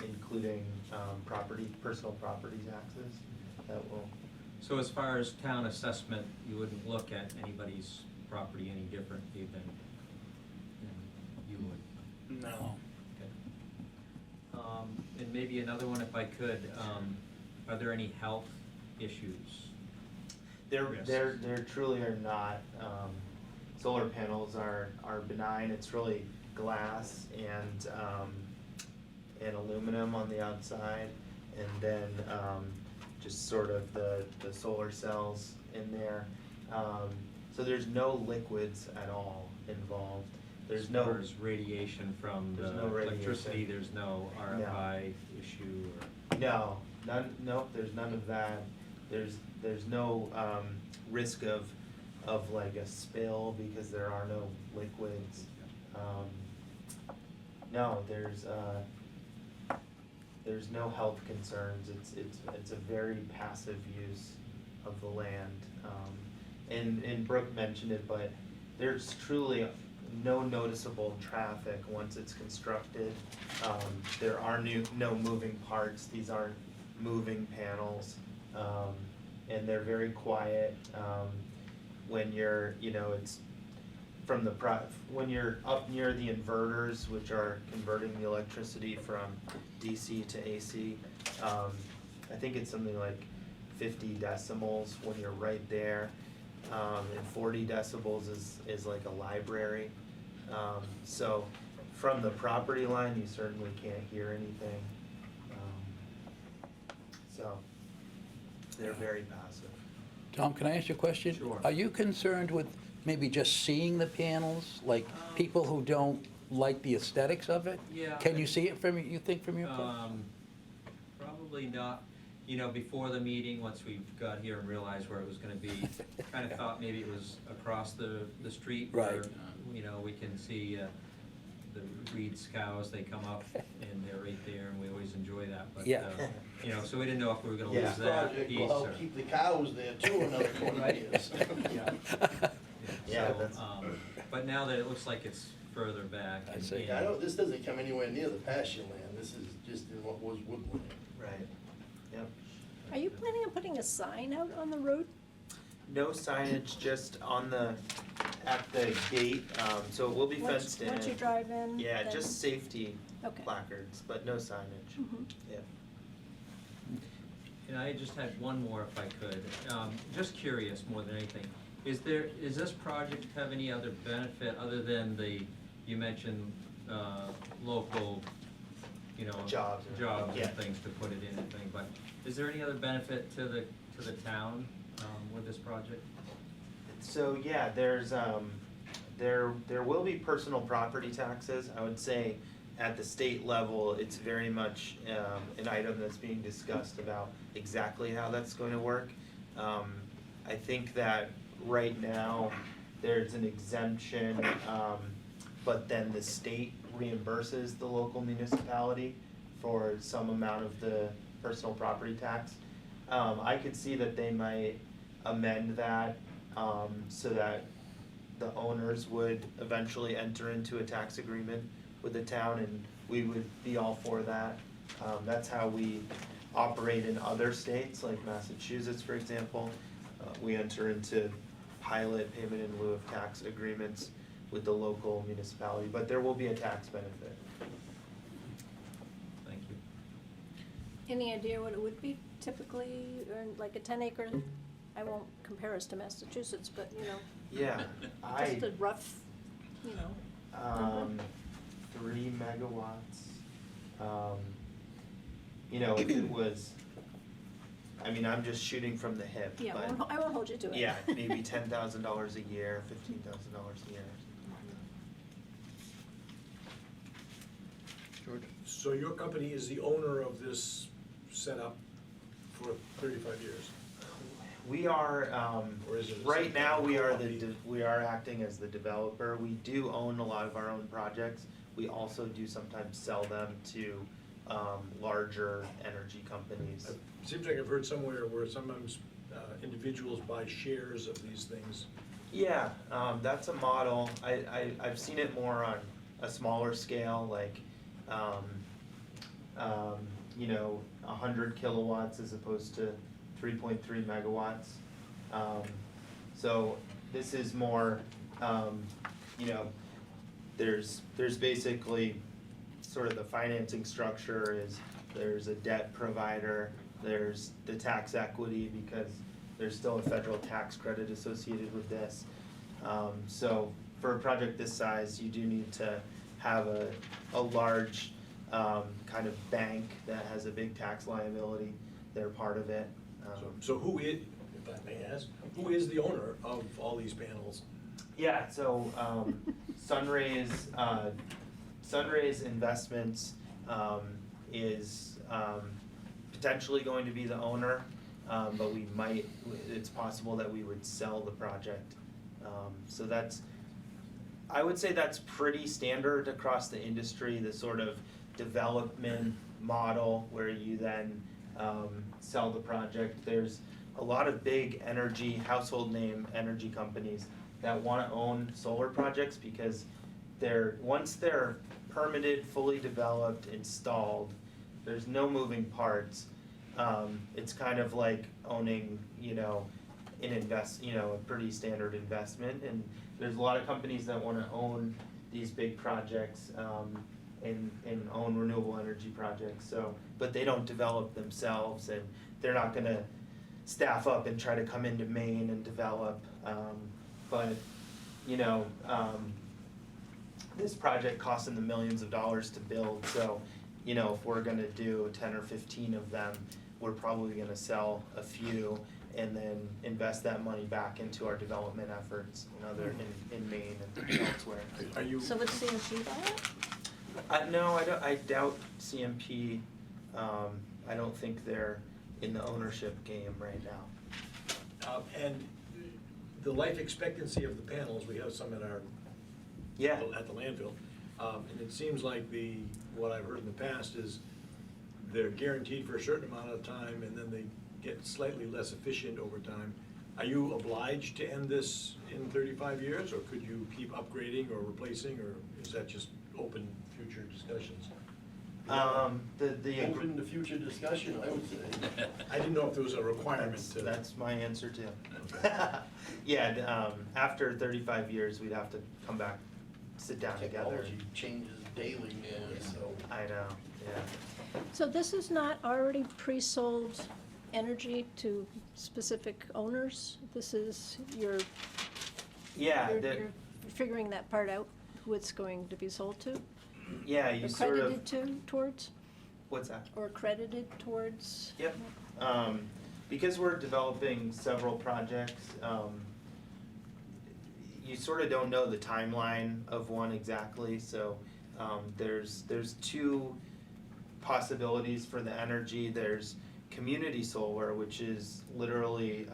including, personal property taxes that will. So as far as town assessment, you wouldn't look at anybody's property any differently than you would? No. Okay. And maybe another one, if I could, are there any health issues? There truly are not. Solar panels are benign. It's really glass and aluminum on the outside, and then just sort of the solar cells in there. So there's no liquids at all involved. There's As no, far as radiation from There's the no radiation. electricity, there's no RFI issue or? no, none, nope, there's none of that. There's no, risk of like a spill because there are no liquids. No, there's no health concerns. It's a very passive use of the land. And Brooke mentioned it, but there's truly no noticeable traffic once it's constructed. There are no moving parts. These aren't moving panels. And they're very quiet. When you're, it's from the when you're up near the inverters, which are converting the electricity from DC to AC, I think it's something like 50 decibels when you're right there. And 40 decibels is like a library. So from the property line, you certainly can't hear anything. So they're very passive. Tom, can I ask you a question? Sure. Are you concerned with maybe just seeing the panels, like people who don't like the aesthetics of it? Yeah. Can you see it from, you think, from your place? Probably not. Before the meeting, once we got here and realized where it was gonna be, kind of thought maybe it was across the street. Right. Where, we can see the Reed's cows, they come up and they're right there and we always enjoy that. But, Yeah. So we didn't know if we were gonna Yeah. lose that Project piece will or. help keep the cows there too another 20 years. Yeah, So, that's- but now that it looks like it's further back. I and- see. Yeah, this doesn't come anywhere near the pasture land, this is just in what was woodland. Right. Yep. Are you planning on putting a sign out on the road? No signage, just at the gate, so it will be fenced in. Once you drive in? Yeah, then- just safety Okay. placards, but no signage. Mhm. Yeah. And I just had one more if I could. Just curious more than anything. Is this project have any other benefit other than you mentioned, local, Jobs. jobs Yeah. and things to put it in and thing, but is there any other benefit to the town, with this project? So, yeah, there will be personal property taxes. I would say at the state level, it's very much, an item that's being discussed about exactly how that's going to work. I think that right now, there's an exemption, but then the state reimburses the local municipality for some amount of the personal property tax. I could see that they might amend that, so that the owners would eventually enter into a tax agreement with the town, and we would be all for that. That's how we operate in other states, like Massachusetts, for example. We enter into pilot payment in lieu of tax agreements with the local municipality, but there will be a tax benefit. Thank you. Any idea what it would be typically, or like a 10-acre? I won't compare us to Massachusetts, but, Yeah, just a rough, 3 megawatts. If it was, I'm just shooting from the hip, yeah, but I won't hold you to it. yeah, maybe $10,000 a year, $15,000 a year. George? So your company is the owner of this setup for 35 years? We are, Or is it a right now, we are separate we are acting as the developer. We do own a lot of our own projects. We also do sometimes sell them to, larger energy companies. It seems like I've heard somewhere where sometimes individuals buy shares of these things. Yeah, that's a model. I've seen it more on a smaller scale, like, 100 kilowatts as opposed to 3.3 megawatts. So this is more, there's basically sort of the financing structure is there's a debt provider, there's the tax equity because there's still a federal tax credit associated with this. So for a project this size, you do need to have a large kind of bank that has a big tax liability. They're part of it. So who is, if I may ask, who is the owner of all these panels? Yeah, so Sunrays Investments is potentially going to be the owner, but it's possible that we would sell the project. So I would say that's pretty standard across the industry, the sort of development model where you then sell the project. There's a lot of big household name energy companies that want to own solar projects because once they're permitted, fully developed, installed, there's no moving parts. It's kind of like owning, a pretty standard investment, and there's a lot of companies that want to own these big projects and own renewable energy projects. But they don't develop themselves, and they're not going to staff up and try to come into Maine and develop. This project costs in the millions of dollars to build, so if we're going to do 10 or 15 of them, we're probably going to sell a few and then invest that money back into our development efforts in Maine and elsewhere. Are you, So would CMP buy it? No, I doubt CMP. I don't think they're in the ownership game right now. and the life expectancy of the panels, we have some at the landfill. And it seems like what I've heard in the past is they're guaranteed for a certain amount of time and then they get slightly less efficient over time. Are you obliged to end this in 35 years, or could you keep upgrading or replacing, or is that just open future discussions? Open to future discussion, I would say. I didn't know if there was a requirement to. That's my answer too. Yeah, after 35 years, we'd have to come back, sit down together. Technology changes daily now, so. I know, yeah. So this is not already pre-sold energy to specific owners? This is, you're figuring that part out, who it's going to be sold to? Yeah, you sort of. Accredited towards, What's that? or credited towards? Yep. Because we're developing several projects, you sort of don't know the timeline of one exactly, so there's two possibilities for the energy. There's community solar, which is literally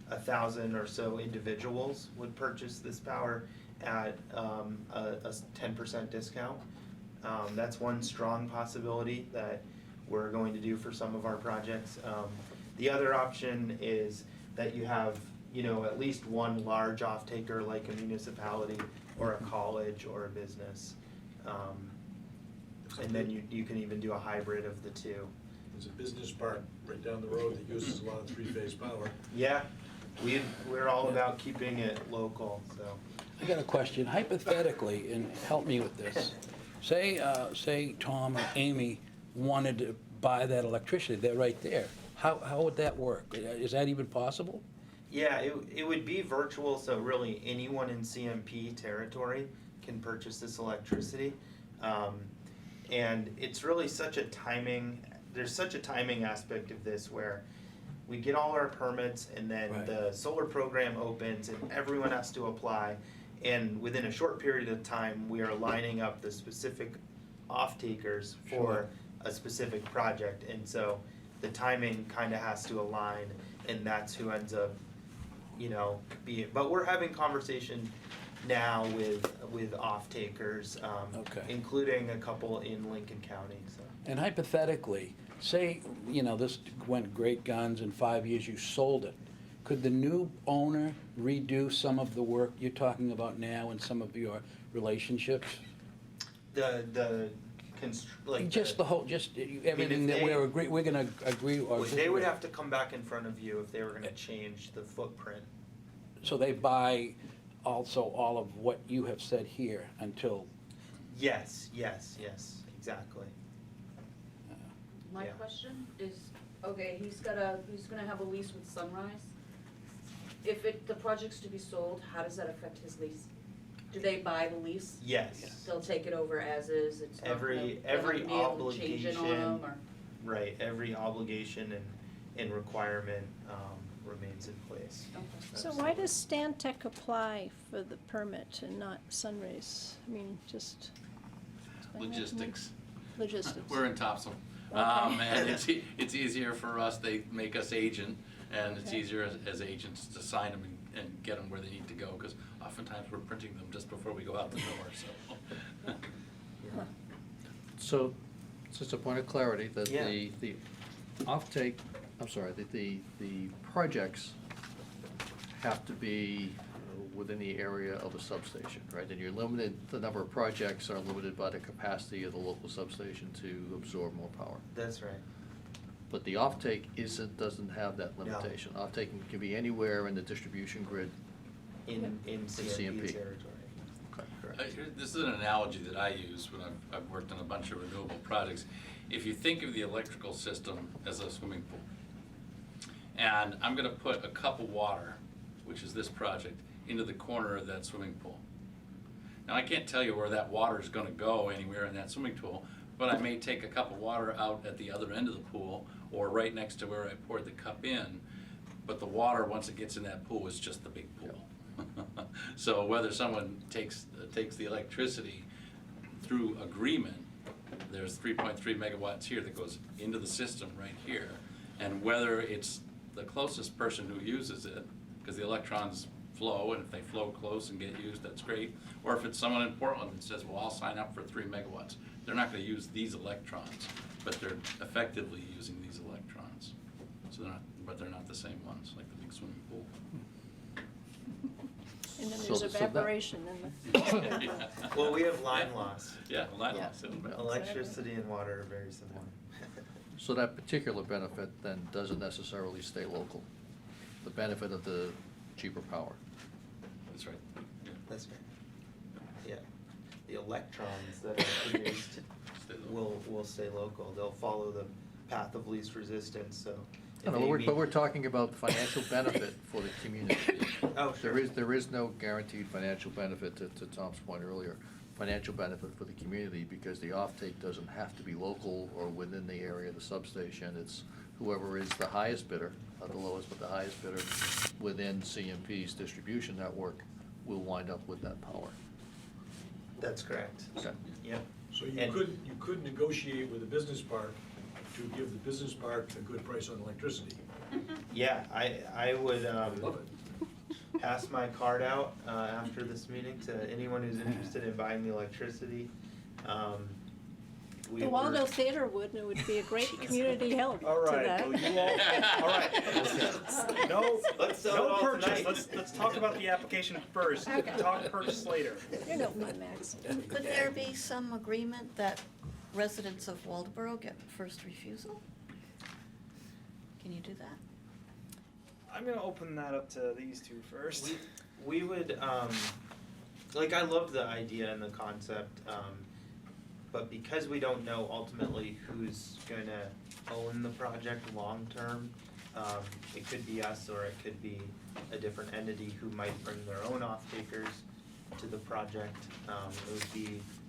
1,000 or so individuals would purchase this power at a 10% discount. That's one strong possibility that we're going to do for some of our projects. The other option is that you have, at least one large off-taker like a municipality or a college or a business. And then you can even do a hybrid of the two. There's a business park right down the road that uses a lot of three-phase power. Yeah, we're all about keeping it local, so. I got a question. Hypothetically, and help me with this, say Tom or Amy wanted to buy that electricity, they're right there. How would that work? Is that even possible? Yeah, it would be virtual, so really anyone in CMP territory can purchase this electricity. And it's really there's such a timing aspect of this where we get all our permits and then Right. the solar program opens and everyone has to apply. And within a short period of time, we are lining up the specific off-takers for Sure. a specific project. And so the timing kind of has to align, and that's who ends up, but we're having conversation now with off-takers, Okay. including a couple in Lincoln County, so. And hypothetically, say, this went great guns, in 5 years you sold it. Could the new owner redo some of the work you're talking about now and some of your relationships? Just everything that we're gonna agree or. They would have to come back in front of you if they were gonna change the footprint. So they buy also all of what you have said here until, Yes, exactly. My Yeah. question is, okay, he's gonna have a lease with Sunrise. If the project's to be sold, how does that affect his lease? Do they buy the lease? Yes. They'll take it over as is, it's not Every they're not gonna be able to change it on obligation. them, or? Right, every obligation and requirement remains in place. So why does Stantec apply for the permit and not Sunrays? I mean, just. explain that to me. Logistics. Logistics. We're in Topsail. Okay. And it's easier for us, they make us agent, and it's Okay. easier as agents to sign them and get them where they need to go, because oftentimes we're printing them just before we go out the door, so. So, just a point of clarity, that Yeah. the offtake, I'm sorry, the projects have to be within the area of a substation, right? And you're limited, the number of projects are limited by the capacity of the local substation to absorb more power. That's right. But the offtake doesn't have that No. limitation. Offtake can be anywhere in the distribution grid. In CMP CMP. territory. Okay, correct. This is an analogy that I use when I've worked on a bunch of renewable projects. If you think of the electrical system as a swimming pool, and I'm gonna put a cup of water, which is this project, into the corner of that swimming pool. Now, I can't tell you where that water is gonna go anywhere in that swimming pool, but I may take a cup of water out at the other end of the pool, or right next to where I poured the cup in, but the water, once it gets in that pool, is just the big pool. So whether someone takes the electricity through agreement, there's 3.3 megawatts here that goes into the system right here, and whether it's the closest person who uses it, because the electrons flow, and if they flow close and get used, that's great, or if it's someone in Portland that says, well, I'll sign up for 3 megawatts, they're not gonna use these electrons, but they're effectively using these electrons. So they're not the same ones, like the big swimming pool. And then So- there's so that- evaporation in the. Well, we have line loss. Yeah, line Yeah. loss, yeah. Electricity and water are very similar. So that particular benefit then doesn't necessarily stay local. The benefit of the cheaper power. That's right. Yeah. That's right. Yeah. The electrons that are produced Stay local. will stay local. They'll follow the path of least resistance, so. if No, Amy- but we're talking about financial benefit for the community. Oh, sure. There is no guaranteed financial benefit, to Tom's point earlier, financial benefit for the community, because the offtake doesn't have to be local or within the area of the substation. It's whoever is the highest bidder, not the lowest, but the highest bidder within CMP's distribution network will wind up with that power. That's correct. Okay. Yep. So And- you could negotiate with the business park to give the business park a good price on electricity. Yeah, I would, I love it. pass my card out, after this meeting to anyone who's interested in buying the electricity. We The were- Waldo Theater would, and it would be a great community help to All right, that. well, you all right. No, Let's sell it no all purchase, tonight. let's talk about the application first, talk purchase later. You know me, Max. Could there be some agreement that residents of Waldeboro get first refusal? Can you do that? I'm gonna open that up to these two first. We would, like, I love the idea and the concept, but because we don't know ultimately who's gonna own the project long-term, it could be us or it could be a different entity who might bring their own off-takers to the project.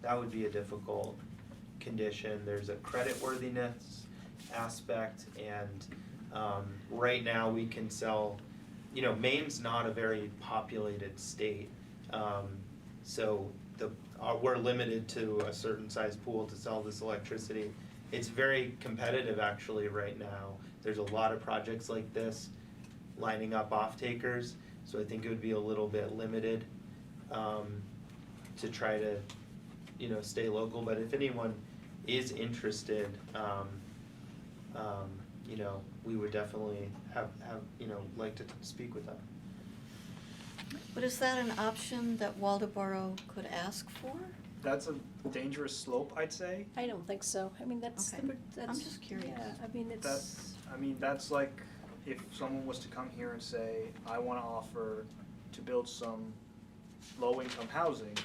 That would be a difficult condition. There's a creditworthiness aspect, and right now we can sell, Maine's not a very populated state, so we're limited to a certain size pool to sell this electricity. It's very competitive actually right now. There's a lot of projects like this lining up off-takers, so I think it would be a little bit limited to try to, stay local. But if anyone is interested, we would definitely have like to speak with them. But is that an option that Waldeboro could ask for? That's a dangerous slope, I'd say. I don't think so. I mean, that's, Okay. I'm just curious. Yeah, I mean, it's, That's like if someone was to come here and say, I wanna offer to build some low-income housing,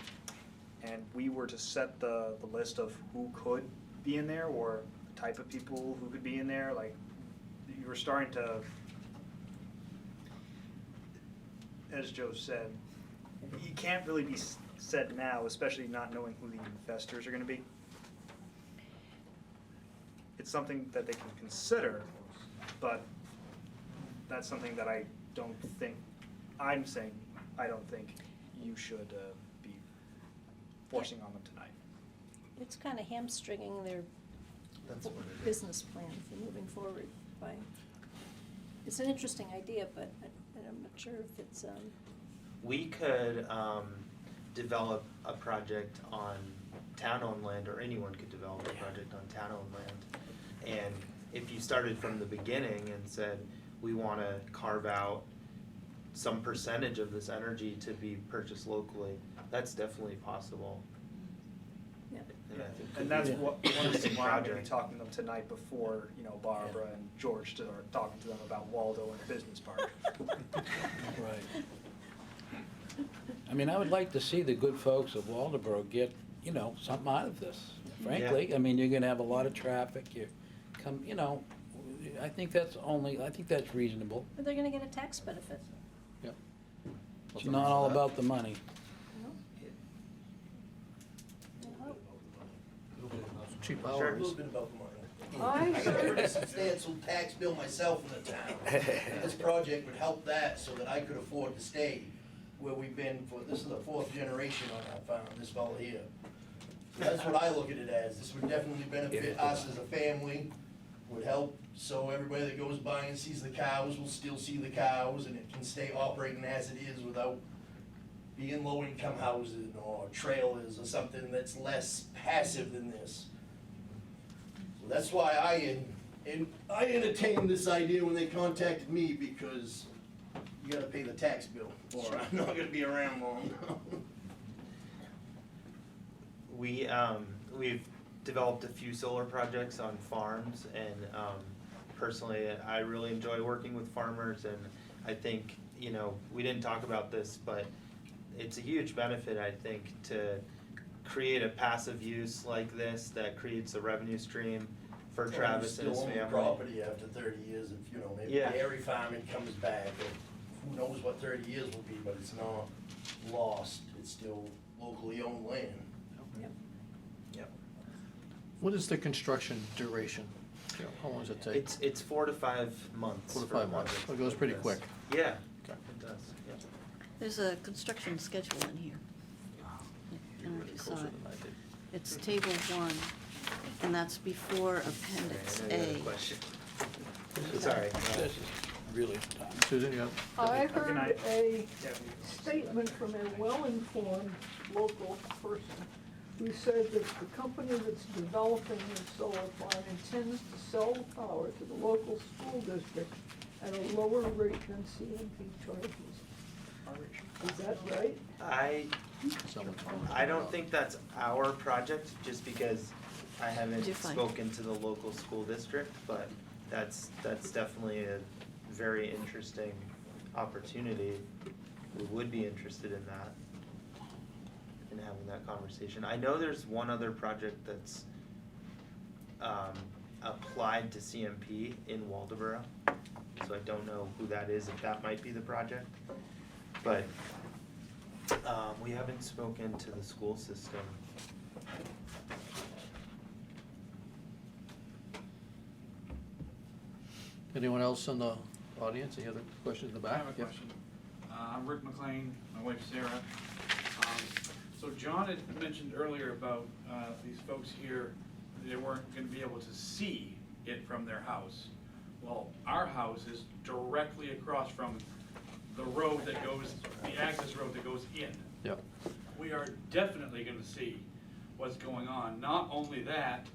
and we were to set the list of who could be in there, or the type of people who could be in there, like, you were starting to, as Joe said, you can't really be said now, especially not knowing who the investors are gonna be. It's something that they can consider, but that's something that I don't think, I'm saying, I don't think you should be forcing on them tonight. It's kind of hamstringing their That's what it is. business plan for moving forward by, it's an interesting idea, but I'm not sure if it's, We could develop a project on town-owned land, or anyone could develop a project on town-owned land. And if you started from the beginning and said, we wanna carve out some percentage of this energy to be purchased locally, that's definitely possible. yeah. And I think And that's Yeah. what, one of the reasons why I'm gonna be Project. talking to them tonight before, you know, Barbara and George are talking to them about Waldo and the business park. Right. I mean, I would like to see the good folks of Waldeboro get, you know, something out of this, frankly. I mean, you're gonna have a lot of traffic, you know, I think that's reasonable. But they're gonna get a tax benefit. Yep. It's not all about the money. Cheap Sure. A hours. little bit about the money. I I got a heard, pretty substantial tax bill myself in the town. This project would help that so that I could afford to stay where we've been for, this is the 4th generation on that farm, this fellow here. So that's what I look at it as. This would definitely benefit us as a family, would help so everybody that goes by and sees the cows will still see the cows, and it can stay operating as it is without being low-income housing or trailers or something that's less passive than this. So that's why I entertained this idea when they contacted me, because you gotta pay the tax bill, or I'm not gonna be around long. We've developed a few solar projects on farms, and personally, I really enjoy working with farmers, and I think, you know, we didn't talk about this, but it's a huge benefit, I think, to create a passive use like this that creates a revenue stream for Travis and his Still own family. the property after 30 years, if, you know, maybe Yeah. dairy farming comes back, or who knows what 30 years will be, but it's not lost, it's still locally owned land. Yep. What is the construction duration? Joe? How long does it take? It's 4 to 5 months. 4 to for a 5 months. project It goes like pretty this. quick. Yeah, Okay. it does, yeah. There's a construction schedule in here. I don't know if you saw Closer it. than I did. It's table 1, and that's before appendix Okay, I know you had a A. question. Sorry. This is really tough. Susan, you have? I Good heard night. a Yeah, statement from a well-informed local person who said that the company that's developing the solar farm intends to sell the power to the local school district at a lower rate than CMP charges. Is that right? Someone's I don't think that's our project, just because I haven't You're fine. spoken to the local school district, but that's definitely a very interesting opportunity. We would be interested in that, in having that conversation. I know there's one other project that's applied to CMP in Waldeboro, so I don't know who that is, if that might be the project. But we haven't spoken to the school system. Anyone else in the audience? Any other questions in the I back? have a Yep. question. I'm Rick McLean, my wife Sarah. So John had mentioned earlier about these folks here, they weren't gonna be able to see it from their house. Well, our house is directly across from the road that goes, the access road that goes in. Yep. We are definitely gonna see what's going on. Not only that,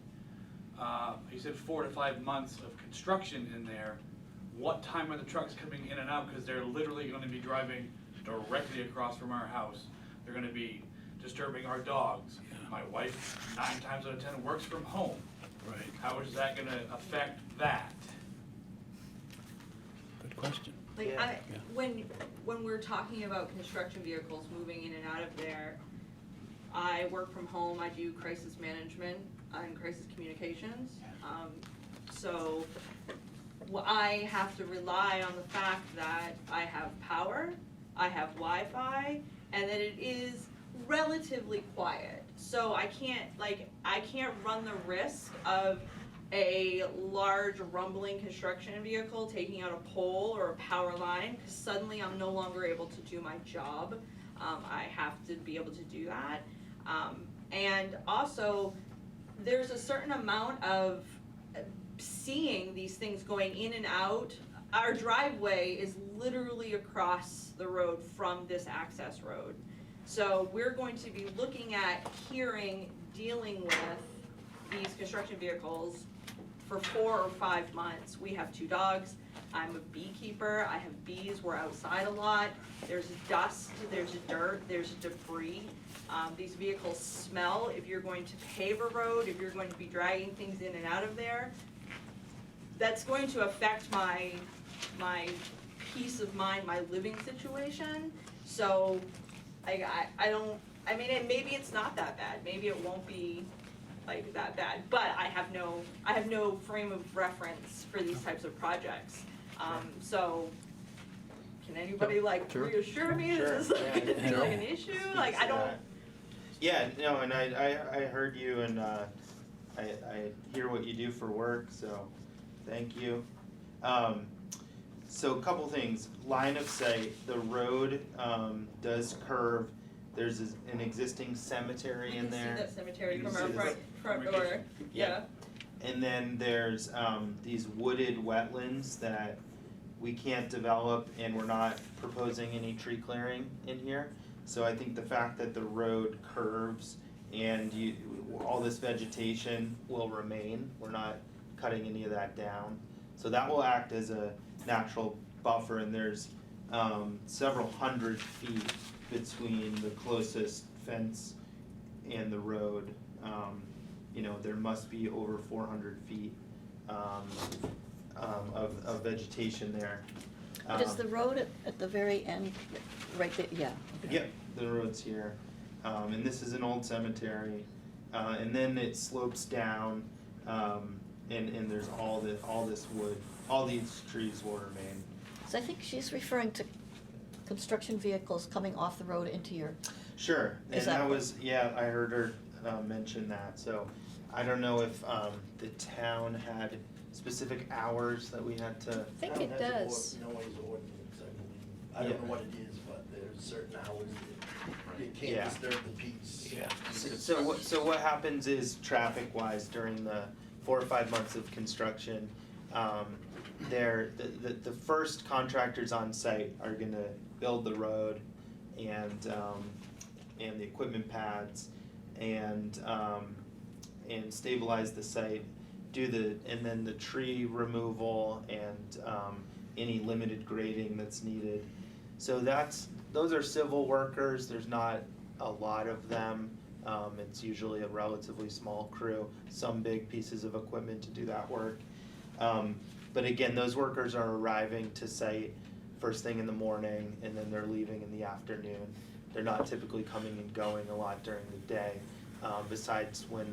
he said 4 to 5 months of construction in there. What time are the trucks coming in and out? Because they're literally gonna be driving directly across from our house. They're gonna be disturbing our dogs. My wife, 9 times out of 10, works from home. Right. How is that gonna affect that? Good question. Like, Yeah. when we're talking about construction vehicles moving in and out of there, I work from home, I do crisis management and crisis communications. So I have to rely on the fact that I have power, I have Wi-Fi, and that it is relatively quiet. So I can't run the risk of a large rumbling construction vehicle taking out a pole or a power line, because suddenly I'm no longer able to do my job. I have to be able to do that. And also, there's a certain amount of seeing these things going in and out. Our driveway is literally across the road from this access road. So we're going to be looking at, hearing, dealing with these construction vehicles for 4 or 5 months. We have 2 dogs. I'm a beekeeper. I have bees. We're outside a lot. There's dust, there's dirt, there's debris. These vehicles smell. If you're going to pave a road, if you're going to be dragging things in and out of there, that's going to affect my peace of mind, my living situation. So I mean, and maybe it's not that bad. Maybe it won't be like that bad, but I have no frame of reference for these types of projects. So can anybody like Sure. reassure me Sure. this is like, like an issue? Like I don't. Yeah, no, and I heard you, and I hear what you do for work, so thank you. So a couple things. Line of sight, the road does curve. There's an existing cemetery We in can see there. that cemetery You from can our see front this. door. Yeah. And then there's these wooded wetlands that we can't develop, and we're not proposing any tree clearing in here. So I think the fact that the road curves and all this vegetation will remain, we're not cutting any of that down. So that will act as a natural buffer, and there's several hundred feet between the closest fence and the road. There must be over 400 feet of vegetation there. But is the road at the very end, right there, yeah? okay. Yep, the road's here, and this is an old cemetery, and then it slopes down, and there's all this wood, all these trees will remain. So I think she's referring to construction vehicles coming off the road into your, Sure, and Is that that what- was, yeah, I heard her mention that, so I don't know if the town had specific hours that we had to. I think it does. Noise ordinance, I believe. I don't know what it is, but there's certain hours that you Yeah. can't disturb the peace. Yeah. So what happens is, traffic-wise, during the 4 or 5 months of construction, the first contractors on site are gonna build the road and the equipment pads and stabilize the site, and then the tree removal and any limited grading that's needed. So those are civil workers. There's not a lot of them. It's usually a relatively small crew, some big pieces of equipment to do that work. But again, those workers are arriving to site first thing in the morning, and then they're leaving in the afternoon. They're not typically coming and going a lot during the day, besides when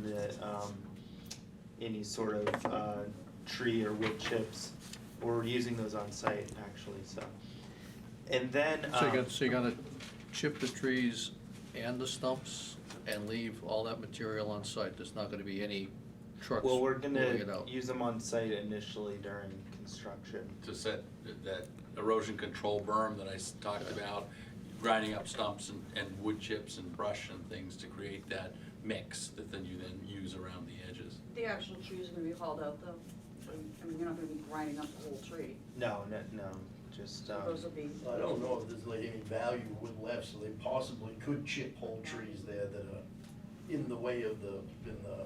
any sort of tree or wood chips, we're using those on site actually, so. And then. So you're gonna chip the trees and the stumps and leave all that material on site? There's not gonna be any trucks Well, we're moving it gonna out? use them on site initially during construction. To set that erosion control berm that I talked about, grinding up stumps and wood chips and brush and things to create that mix that then you use around the edges. The actual trees are gonna be hauled out though, so, I mean, you're not gonna be grinding up the whole tree. No, just, Those will be. I don't know if there's like any value wood left, so they possibly could chip whole trees there that are in the way of in the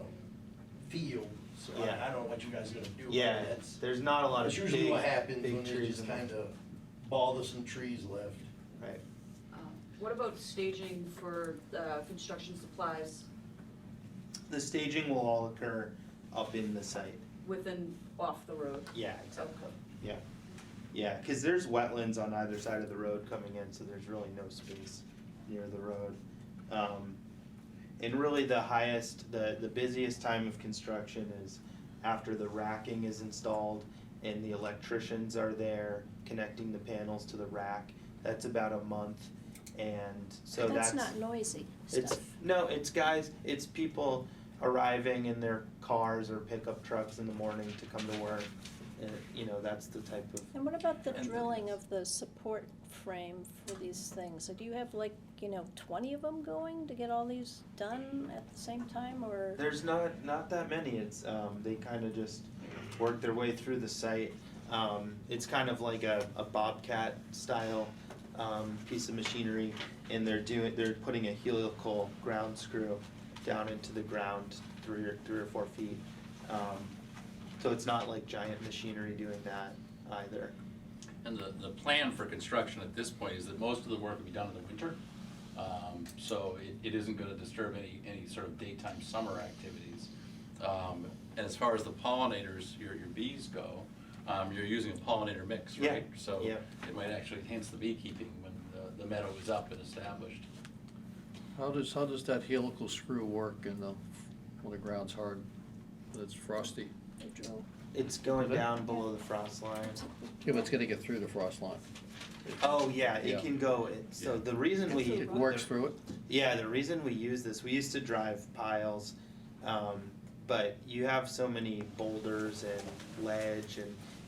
field. So Yeah. I don't know what you guys are gonna do. yeah, there's not a lot of That's usually what happens big when there's trees just in there. kind of bothersome trees left. Right. What about staging for, construction supplies The staging will all occur up in the site. within, off the road? Yeah, exactly. Okay. Yeah, yeah, because there's wetlands on either side of the road coming in, so there's really no space near the road. And really the busiest time of construction is after the racking is installed and the electricians are there connecting the panels to the rack. That's about a month, and so That's not noisy it's, stuff. no, it's guys, it's people, arriving in their cars or pickup trucks in the morning to come to work. And, you know, that's the type of. And what about the And- drilling of the support frame for these things? So do you have like, 20 of them going to get all these done at the same time, or? There's not that many. It's they kind of just work their way through the site. It's kind of like a Bobcat style piece of machinery, and they're putting a helical ground screw down into the ground 3 or 4 feet. So it's not like giant machinery doing that either. And the plan for construction at this point is that most of the work will be done in the winter. So it isn't gonna disturb any sort of daytime summer activities. And as far as the pollinators, your bees go, you're using a pollinator mix, Yeah, right? So yeah. it might actually enhance the beekeeping when the meadow is up and established. How does that helical screw work when the ground's hard, when it's frosty? The drill? It's going down below the frost line. Yeah, but it's gonna get through the frost line. Oh yeah, Yeah. it can go. So the reason we It works through it? Yeah, the reason we use this, we used to drive piles, but you have so many boulders and ledge,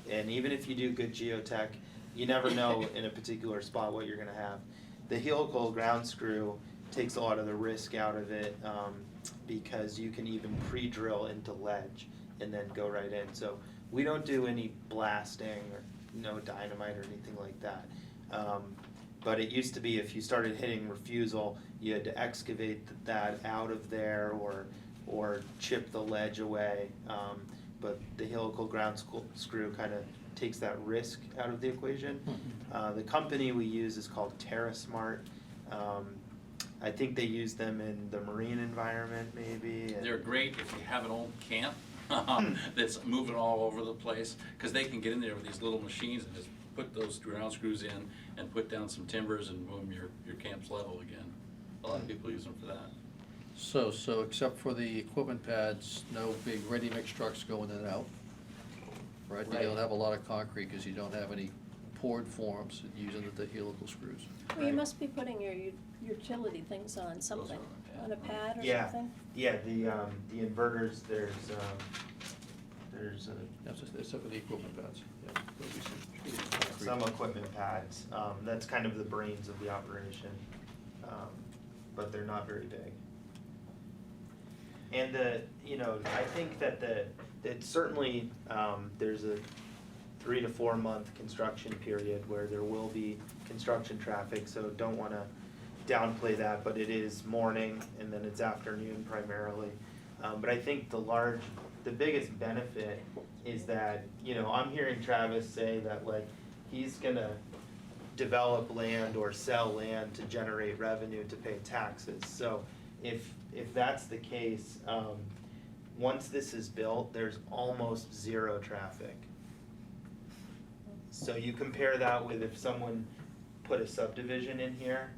and even if you do good geotech, you never know in a particular spot what you're gonna have. The helical ground screw takes a lot of the risk out of it, because you can even pre-drill into ledge and then go right in. So we don't do any blasting or no dynamite or anything like that. But it used to be if you started hitting refusal, you had to excavate that out of there or chip the ledge away. But the helical ground screw kind of takes that risk out of the equation. The company we use is called TerraSmart. I think they use them in the marine environment maybe. They're great if you have an old camp that's moving all over the place, because they can get in there with these little machines and just put those ground screws in and put down some timbers and boom, your camp's level again. A lot of people use them for that. So except for the equipment pads, no big ready-mix trucks going in and out, right? You don't have a lot of concrete because you don't have any poured forms using the helical screws. Well, you must be putting your utility things on something, on a pad or Yeah, something? yeah, the inverters, there's Except for the equipment pads, yeah. There'll be some concrete. some equipment pads, that's kind of the brains of the operation, but they're not very big. And I think that that certainly, there's a 3 to 4 month construction period where there will be construction traffic, so don't wanna downplay that, but it is morning and then it's afternoon primarily. But I think the biggest benefit is that, I'm hearing Travis say that like, he's gonna develop land or sell land to generate revenue to pay taxes. So if that's the case, once this is built, there's almost zero traffic. So you compare that with if someone put a subdivision in here,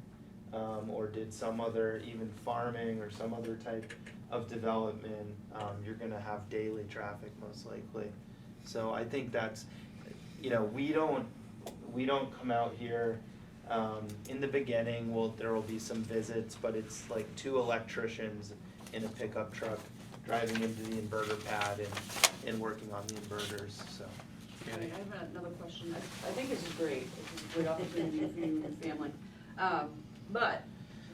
or did some other, even farming or some other type of development, you're gonna have daily traffic most likely. So I think that's, we don't come out here, in the beginning, there will be some visits, but it's like 2 electricians in a pickup truck driving into the inverter pad and working on the inverters, so. I have another question. I think this is great. This is a great opportunity for you and your family. But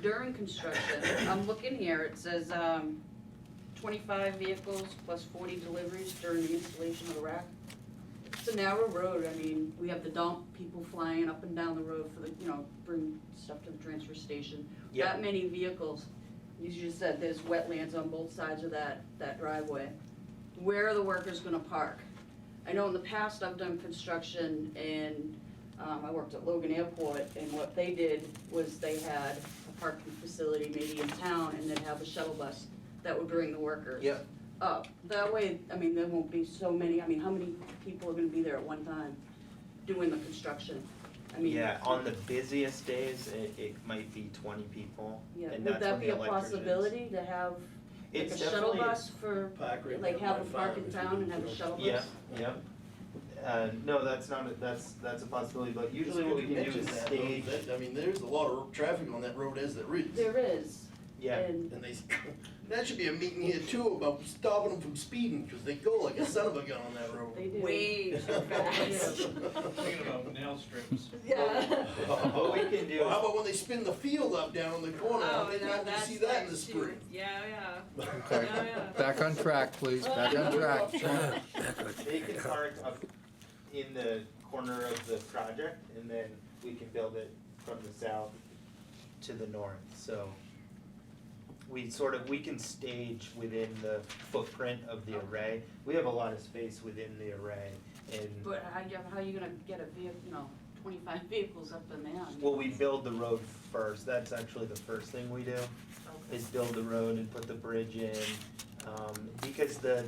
during construction, I'm looking here, it says 25 vehicles plus 40 deliveries during the installation of the rack. It's a narrow road. I mean, we have the dump, people flying up and down the road for the, bring stuff to the transfer station. Yep. That many vehicles. You just said there's wetlands on both sides of that driveway. Where are the workers gonna park? I know in the past I've done construction and I worked at Logan Airport, and what they did was they had a parking facility maybe in town, and they'd have a shuttle bus that would bring the workers Yep. up. That way, there won't be so many, how many people are gonna be there at one time doing the construction? Yeah, on the busiest days, it might be 20 people, Yeah, and would that's that when be the a electricians. possibility to have like It's a shuttle definitely- bus for, Park right like by have a my park farm in if you town and need have a to. shuttle bus? Yeah, yeah. No, that's not, that's a possibility, but usually what we can do is stage. I mean, there's a lot of traffic on that road as there is. There is, Yeah, and And they That should be a meeting here too about stopping them from speeding, because they go like a son of a gun on that road. They do. Way too fast. Thinking about nail strips. Yeah. What we can do Well, how is, about when they spin the field up down in the corner? Oh, How many no, times do you that's see that in the too- spring? Yeah, yeah. Okay, Yeah, yeah. back on track, please, back on track. they can park up in the corner of the project, and then we can build it from the south to the north, so. We can stage within the footprint of the array. We have a lot of space within the array, and, But how are you gonna get a vehicle, 25 vehicles up in there? well, we build the road first. That's actually the first thing we do, is build the road and put the bridge in. Because the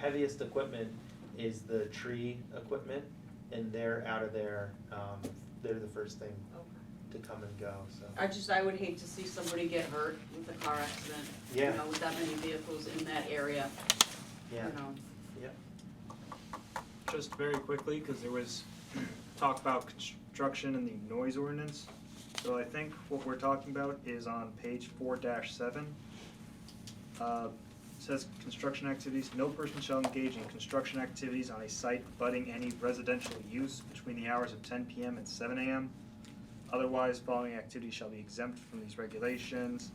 heaviest equipment is the tree equipment, and they're out of there, they're the first thing to come and go, so. I would hate to see somebody get hurt with a car accident, Yeah. with that many vehicles in that area, Yeah. Yep. Just very quickly, because there was talk about construction and the noise ordinance. So I think what we're talking about is on page 4-7. Says construction activities, no person shall engage in construction activities on a site abutting any residential use between the hours of 10 p.m. and 7 a.m. Otherwise, following activities shall be exempt from these regulations.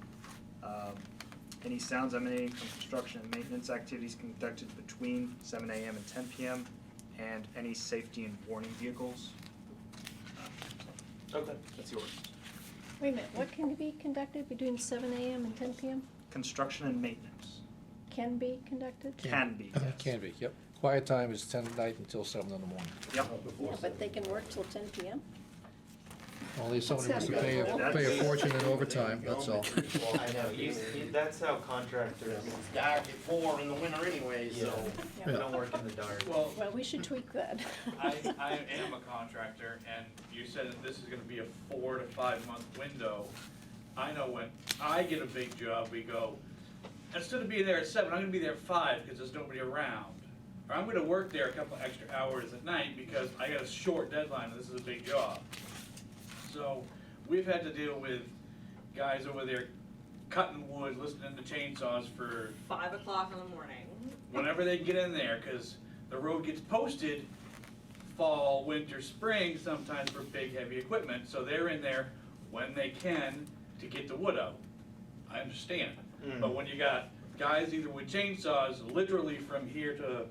Any sounds emanating from construction and maintenance activities conducted between 7 a.m. and 10 p.m. and any safety and warning vehicles. Okay. That's yours. Wait a minute, what can be conducted between 7 AM and 10 PM? Construction and maintenance Can be conducted? can be, yes. Can be, yep. Quiet time is 10 at night until 7 in the morning. Yep. Yeah, but they can work till 10 PM? Only somebody wants to That's pay a fortune in overtime, that's all. I know, that's how contractors, It's dark at 4 in the winter anyway, so. we don't work in the dark. Well, Well, we should tweak that. I am a contractor, and you said that this is gonna be a 4 to 5 month window. I know when I get a big job, we go, instead of being there at 7, I'm gonna be there at 5 because there's nobody around. Or I'm gonna work there a couple extra hours at night because I got a short deadline and this is a big job. So we've had to deal with guys over there cutting wood, listening to chainsaws for 5 o'clock in the morning. whenever they get in there, because the road gets posted fall, winter, spring, sometimes for big, heavy equipment, so they're in there when they can to get the wood out. I understand, but when you got guys either with chainsaws literally from here to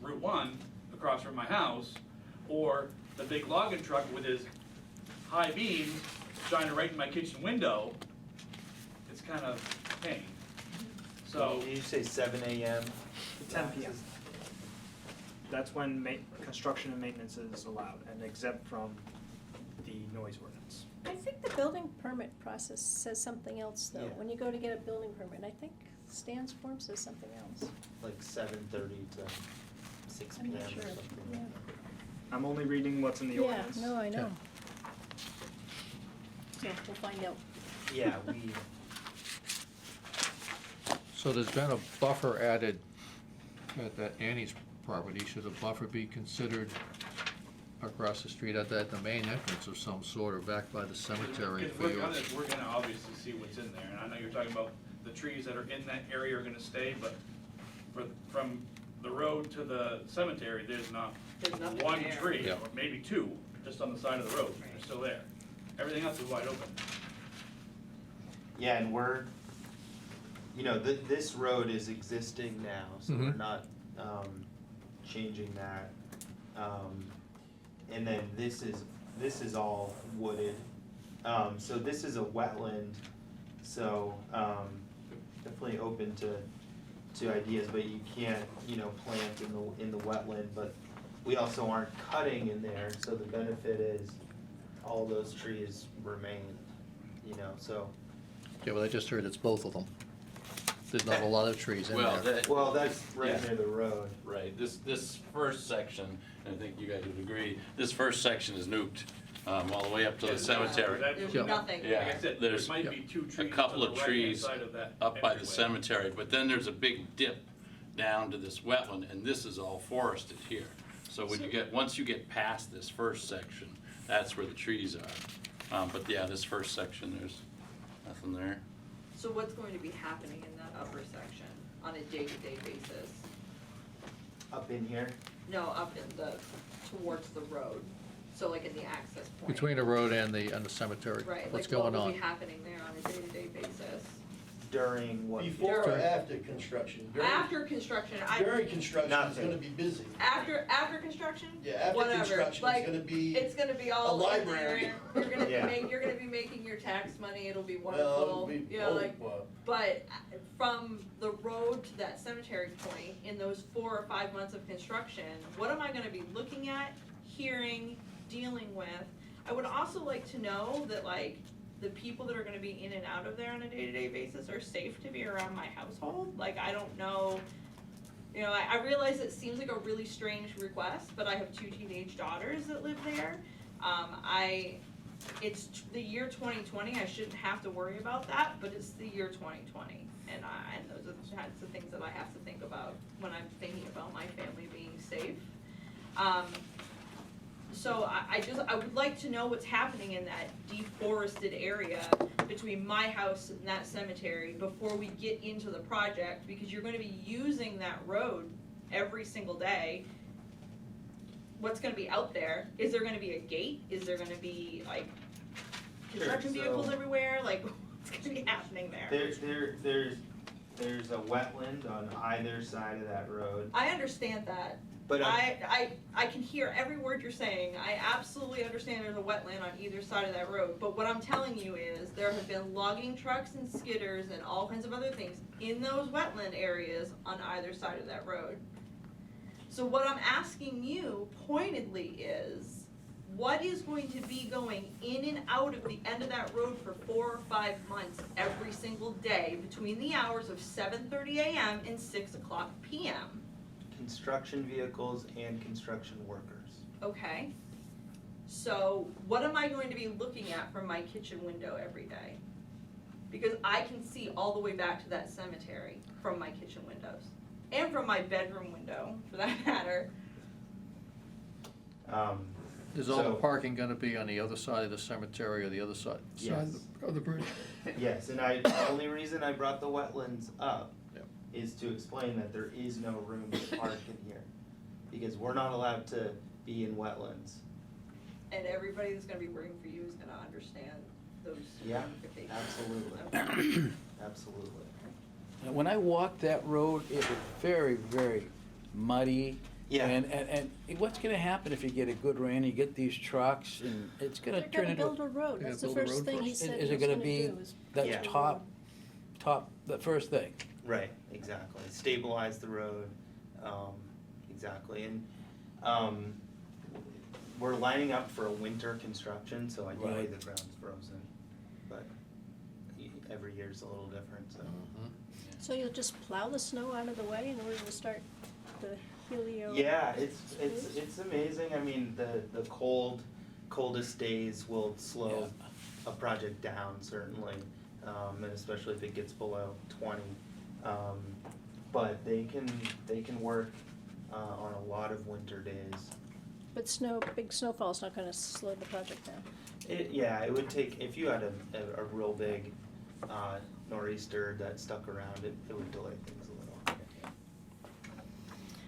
Route 1, across from my house, or the big logging truck with his high beams shining right in my kitchen window, it's kind of a pain. So, Did you say 7 a.m.? 10 p.m. That's when construction and maintenance is allowed and exempt from the noise ordinance. I think the building permit process says something else, though. Yeah. When you go to get a building permit, I think Stan's form says something else. Like 7:30 to 6 I'm p.m. not or sure. something. Yeah. I'm only reading what's in the Yeah, ordinance. no, I know. So we'll find out. Yeah, we, So there's been a buffer added at that Annie's property. Should a buffer be considered across the street at the main entrance of some sort, or back by the cemetery because fields? we're gonna obviously see what's in there, and I know you're talking about the trees that are in that area are gonna stay, but from the road to the cemetery, there's not There's nothing one there. tree, Yeah. or maybe 2, just on the side of the road, they're still there. Everything else is wide open. yeah, and we're, this road is existing now, so we're Mhm. not, changing that. And then this is all wooded. So this is a wetland, so, definitely open to ideas, but you can't, plant in the wetland, but we also aren't cutting in there, so the benefit is all those trees remain, so. Yeah, but I just heard it's both of them. There's not a lot of trees in there. Well, that's right yeah. near the road. Right, this first section, and I think you guys would agree, this first section is nuked, all the way up to the cemetery. That's- There's nothing Yeah, Like I said, there there's might be 2 a trees couple on of the right-hand trees side of that up by the entryway. cemetery, but then there's a big dip down to this wetland, and this is all forested here. So when once you get past this first section, that's where the trees are. But yeah, this first section, there's nothing there. So what's going to be happening in that upper section on a day-to-day basis? Up in here, No, up in the, towards the road, so like in the access point. Between the road and the cemetery. Right, What's like what going will on? be happening there on a day-to-day basis? during what? Before or after construction? After construction, During construction, it's Nothing. gonna be busy. after construction? Yeah, after Whatever. construction, Like, it's gonna be It's gonna be all a in there. library. You're gonna be Yeah. you're gonna be making your tax money, it'll be Well, it'll wonderful, be, you know, like, well, but from the road to that cemetery point, in those 4 or 5 months of construction, what am I gonna be looking at, hearing, dealing with? I would also like to know that, like, the people that are gonna be in and out of there on a day-to-day basis are safe to be around my household. Like, I don't know, you know, I realize it seems like a really strange request, but I have 2 teenage daughters that live there. It's the year 2020, I shouldn't have to worry about that, but it's the year 2020. And those are the kinds of things that I have to think about when I'm thinking about my family being safe. So I would like to know what's happening in that deforested area between my house and that cemetery before we get into the project, because you're gonna be using that road every single day. What's gonna be out there? Is there gonna be a gate? Is there gonna be like construction Sure, vehicles so- everywhere? Like, what's gonna be happening there? There's a wetland on either side of that road, I understand that. but I can hear every word you're saying. I absolutely understand there's a wetland on either side of that road. But what I'm telling you is there have been logging trucks and skidders and all kinds of other things in those wetland areas on either side of that road. So what I'm asking you pointedly is, what is going to be going in and out of the end of that road for 4 or 5 months every single day between the hours of 7:30 a.m. and 6 o'clock p.m.? construction vehicles and construction workers. Okay, so what am I going to be looking at from my kitchen window every day? Because I can see all the way back to that cemetery from my kitchen windows, and from my bedroom window, for that matter. Is all the So- parking gonna be on the other side of the cemetery or the other side Yes. of the bridge? Yes, and the only reason I brought the wetlands up Yep. is to explain that there is no room to park in here, because we're not allowed to be in wetlands. And everybody that's gonna be working for you is gonna understand those Yeah, ramifications. absolutely, absolutely. When I walked that road, it was very, very muddy. Yeah. And what's gonna happen if you get a good rain, you get these trucks, and it's gonna They're turn gonna into. build a road, They're that's the gonna build a first road thing he first? said Is he it was gonna gonna be, do is that's Yeah. top, the first thing? Right, exactly, stabilize the road, exactly, and, we're lining up for a winter construction, so ideally Right. the ground's frozen, but every year's a little different, so. So you'll just plow the snow out of the way in order to start the helio? Yeah, it's amazing, I mean, the coldest days will slow a project down certainly, and especially if it gets below 20. But they can work on a lot of winter days. But big snowfall's not gonna slow the project down. It would take, if you had a real big nor'easter that stuck around, it would delay things a little.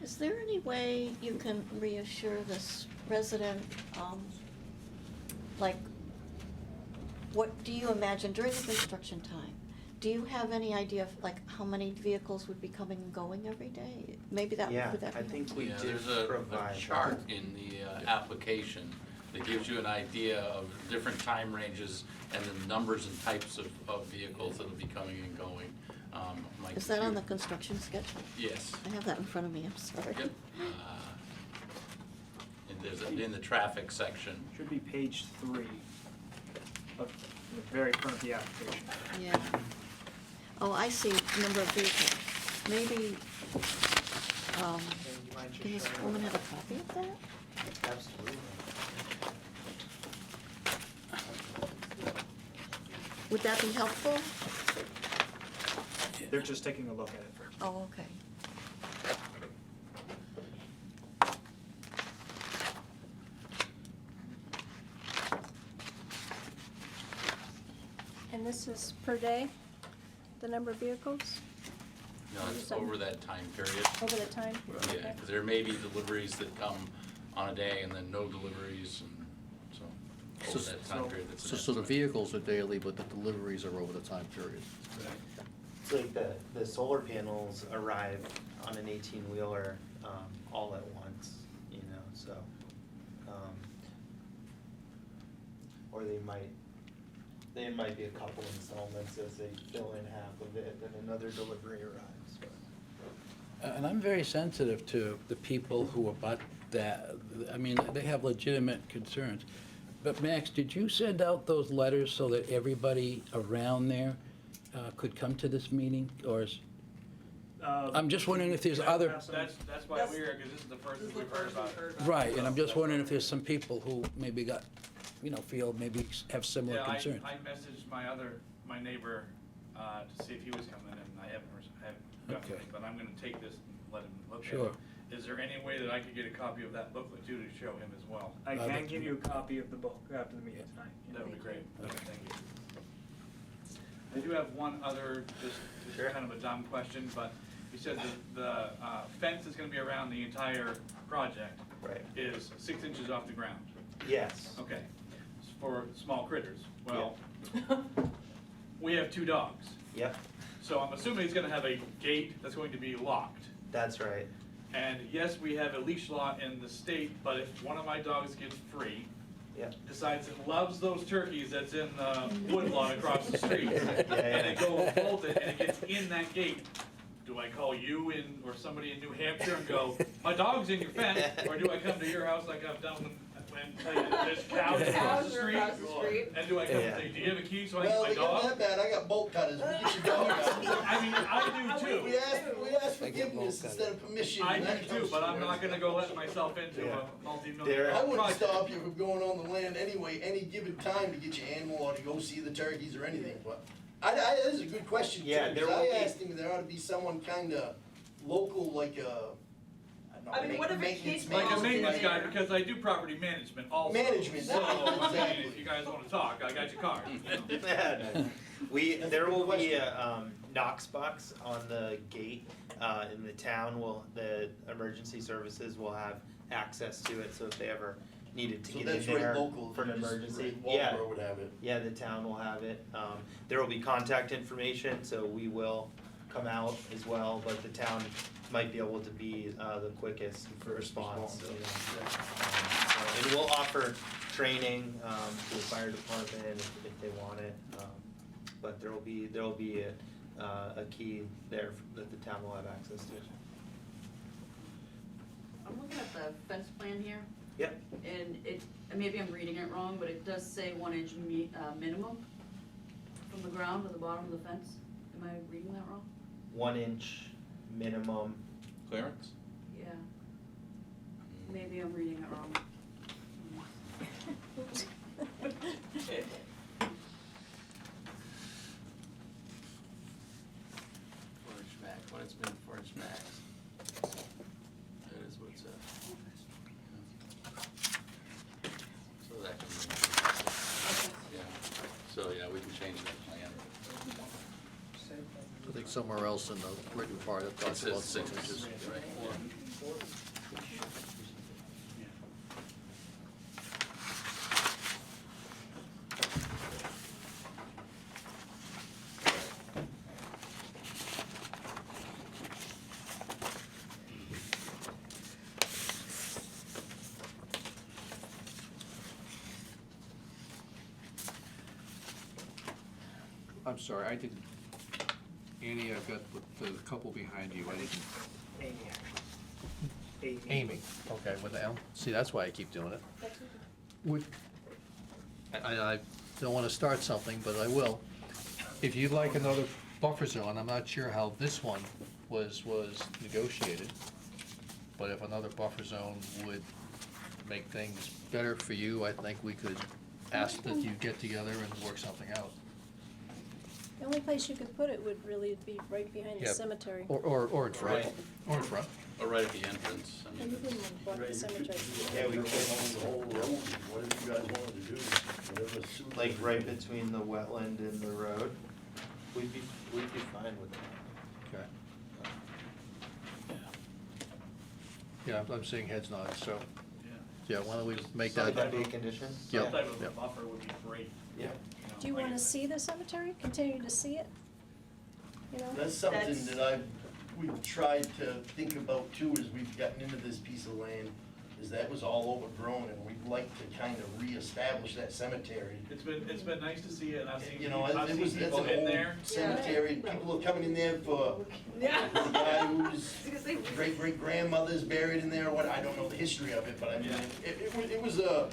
Is there any way you can reassure this resident, like, what do you imagine during the construction time? Do you have any idea of, like, how many vehicles would be coming and going every day? Maybe that, Yeah, would that be I think we Yeah, did there's a provide. chart in the application that gives you an idea of different time ranges and the numbers and types of vehicles that'll be coming and going. My Is that on the computer- construction schedule? Yes. I have that in front of me, I'm sorry. Yep. And there's, in the traffic section. Should be page 3 of the very front of the application. Yeah. Oh, I see, number of vehicles. Maybe, You mind just can this showing woman them? have a copy of that? Absolutely. Would that be helpful? They're just taking a look at it first. Oh, okay. And this is per day, the number of vehicles? No, it's Some- over that time period. Over the time? Yeah, Okay. because there may be deliveries that come on a day and then no deliveries, and so, over that time period, that's an So the estimate. vehicles are daily, but the deliveries are over the time period. It's like the solar panels arrive on an 18-wheeler all at once, you know, so. Or they might be a couple installments as they fill in half of it, then another delivery arrives. And I'm very sensitive to the people who abut that. I mean, they have legitimate concerns. But Max, did you send out those letters so that everybody around there could come to this meeting? Or is, I'm just wondering if there's other, That's why we're here, because this is the first thing we've heard about it. right, and I'm just wondering if there's some people who maybe got, feel maybe have similar Yeah, concerns. I messaged my neighbor, to see if he was coming, and I haven't gotten Okay. anything, but I'm gonna take this and let him look at it. Sure. Is there any way that I could get a copy of that booklet too, to show him as well? I can give you a copy of the book after the meeting tonight. That would be great, okay, thank you. I do have one other, just kind of a dumb question, but you said the fence is gonna be around the entire project. Right. Is 6 inches off the ground. Yes. Okay, it's for small critters. Well, we have 2 dogs. Yep, So I'm assuming he's gonna have a gate that's going to be locked. that's right. And yes, we have a leash law in the state, but if one of my dogs gets free, Yep. decides it loves those turkeys that's in the woodlot across the street, and yeah. they go bolt it, and it gets in that gate, do I call you or somebody in New Hampshire and go, my dog's in your fence, or do I come to your house like I've done when tell you that there's cows across the street? And do I come and say, do you have a key so I Well, can they my got dog? that bad, I got bolt cutters, we get your dog out. I mean, I do too. We asked forgiveness instead of permission. I and that do too, comes but I'm from not gonna go let myself into Yeah. a multi-million There- I dollar wouldn't project. stop you from going on the land anyway, any given time to get your animal or to go see the turkeys or anything, but that is a good question too, Yeah, there because I will be- asked him, there ought to be someone kinda local, like I mean, what if it keeps Like a Well, maintenance yeah. guy, because I do property management also. Management, So, I mean, exactly. if you guys wanna talk, I got your card. There will be a Knox box on the gate, and the town the emergency services will have access to it, so if they ever needed to So get that's in right there local, for an you just- emergency. right, Yeah, Walboro would have it. yeah, the town will have it. There will be contact information, so we will come out as well, but the town might be able to be the quickest response. response, You know, and we'll offer training to the fire department if they want it. But there will be a key there that the town will have access to. I'm looking at the fence plan here, Yep, and maybe I'm reading it wrong, but it does say 1 inch minimum from the ground to the bottom of the fence. Am I reading that wrong? 1 inch minimum. Clearance? Yeah. Maybe I'm reading it wrong. Four-inch max, when it's been 4-inch max. That is what it says. So that can be, yeah, so yeah, we can change that plan. I think somewhere else in the written part it It talks about says 6 inches. right. I'm sorry, I didn't, Annie, I've got the couple behind you, I didn't. Amy, actually. Amy, okay, with the L, see, that's why I keep doing it. Would, I don't wanna start something, but I will. If you'd like another buffer zone, I'm not sure how this one was negotiated, but if another buffer zone would make things better for you, I think we could ask that you get together and work something out. The only place you could put it would really be right behind the Yeah. cemetery. Or in front, Right. or in front. Or right at the entrance, I And you mean, wouldn't block the cemetery. Yeah, we Own could, the whole road, whatever you guys wanted to do, whatever suits like you. right between the wetland and the road, we'd be fine with that. Okay. Yeah, I'm seeing heads nodded, so, Yeah. yeah, why don't we make Would that? that be a condition? Yeah. Some type of Yeah. a buffer would be great. Yeah. Do you wanna see the cemetery, continue to see it? You know? That's something that we've tried to think about too, as we've gotten into this piece of land, is that was all overgrown, and we'd like to kind of reestablish that cemetery. It's been nice to see it, and I've seen, You know, I've it seen was, it's people an in old there. cemetery, people are coming in there for Yeah. the guy whose great-great-grandmother's buried in there, what, I don't know the history of it, but I mean, it was a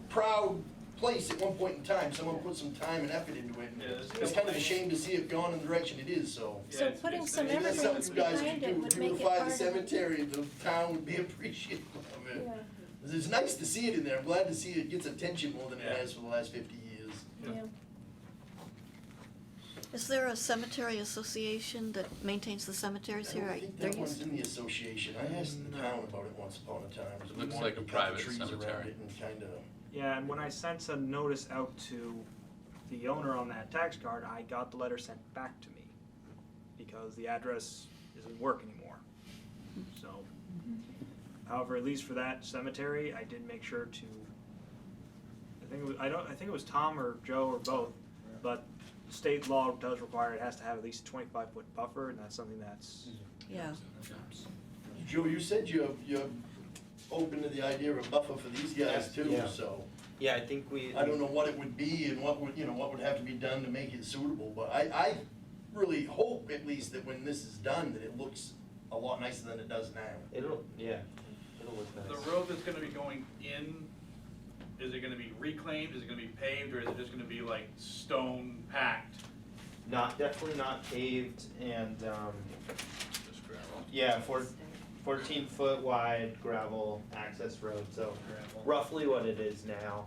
proud place at one point in time, someone put some time and effort into it, and Yeah, there's a it's couple kind of a things. shame to see it gone in the direction it is, so. Yeah, So it's- putting it's some nice. Maybe that's evergreens something you guys behind could it do, would make it beautify the part of it. cemetery, the town would be appreciative of it. Yeah. It's nice to see it in there, I'm glad to see it gets attention more than it Yeah. has for the last 50 years. Yeah. Is there a cemetery association that maintains the cemeteries here? I think There that one's used- in the association, I asked the town about it once upon a time. 'cause we Looks wanted like to a cut the private trees around cemetery. it and kinda. Yeah, and when I sent a notice out to the owner on that tax card, I got the letter sent back to me because the address doesn't work anymore. So, however, at least for that cemetery, I did make sure to, I think it was Tom or Joe or both, but state law does require it has to have at least a 25-foot buffer, and that's something that's. Yeah. Joe, you said you're open to the idea of a buffer for these guys too, Yeah. so. Yeah, I think we. I don't know what it would be and what would have to be done to make it suitable, but I really hope at least that when this is done, that it looks a lot nicer than it does now. It'll look nice. The road that's gonna be going in, is it gonna be reclaimed, is it gonna be paved, or is it just gonna be like stone packed? Definitely not paved and, Just gravel. yeah, 14-foot wide gravel access road, so roughly what it is now.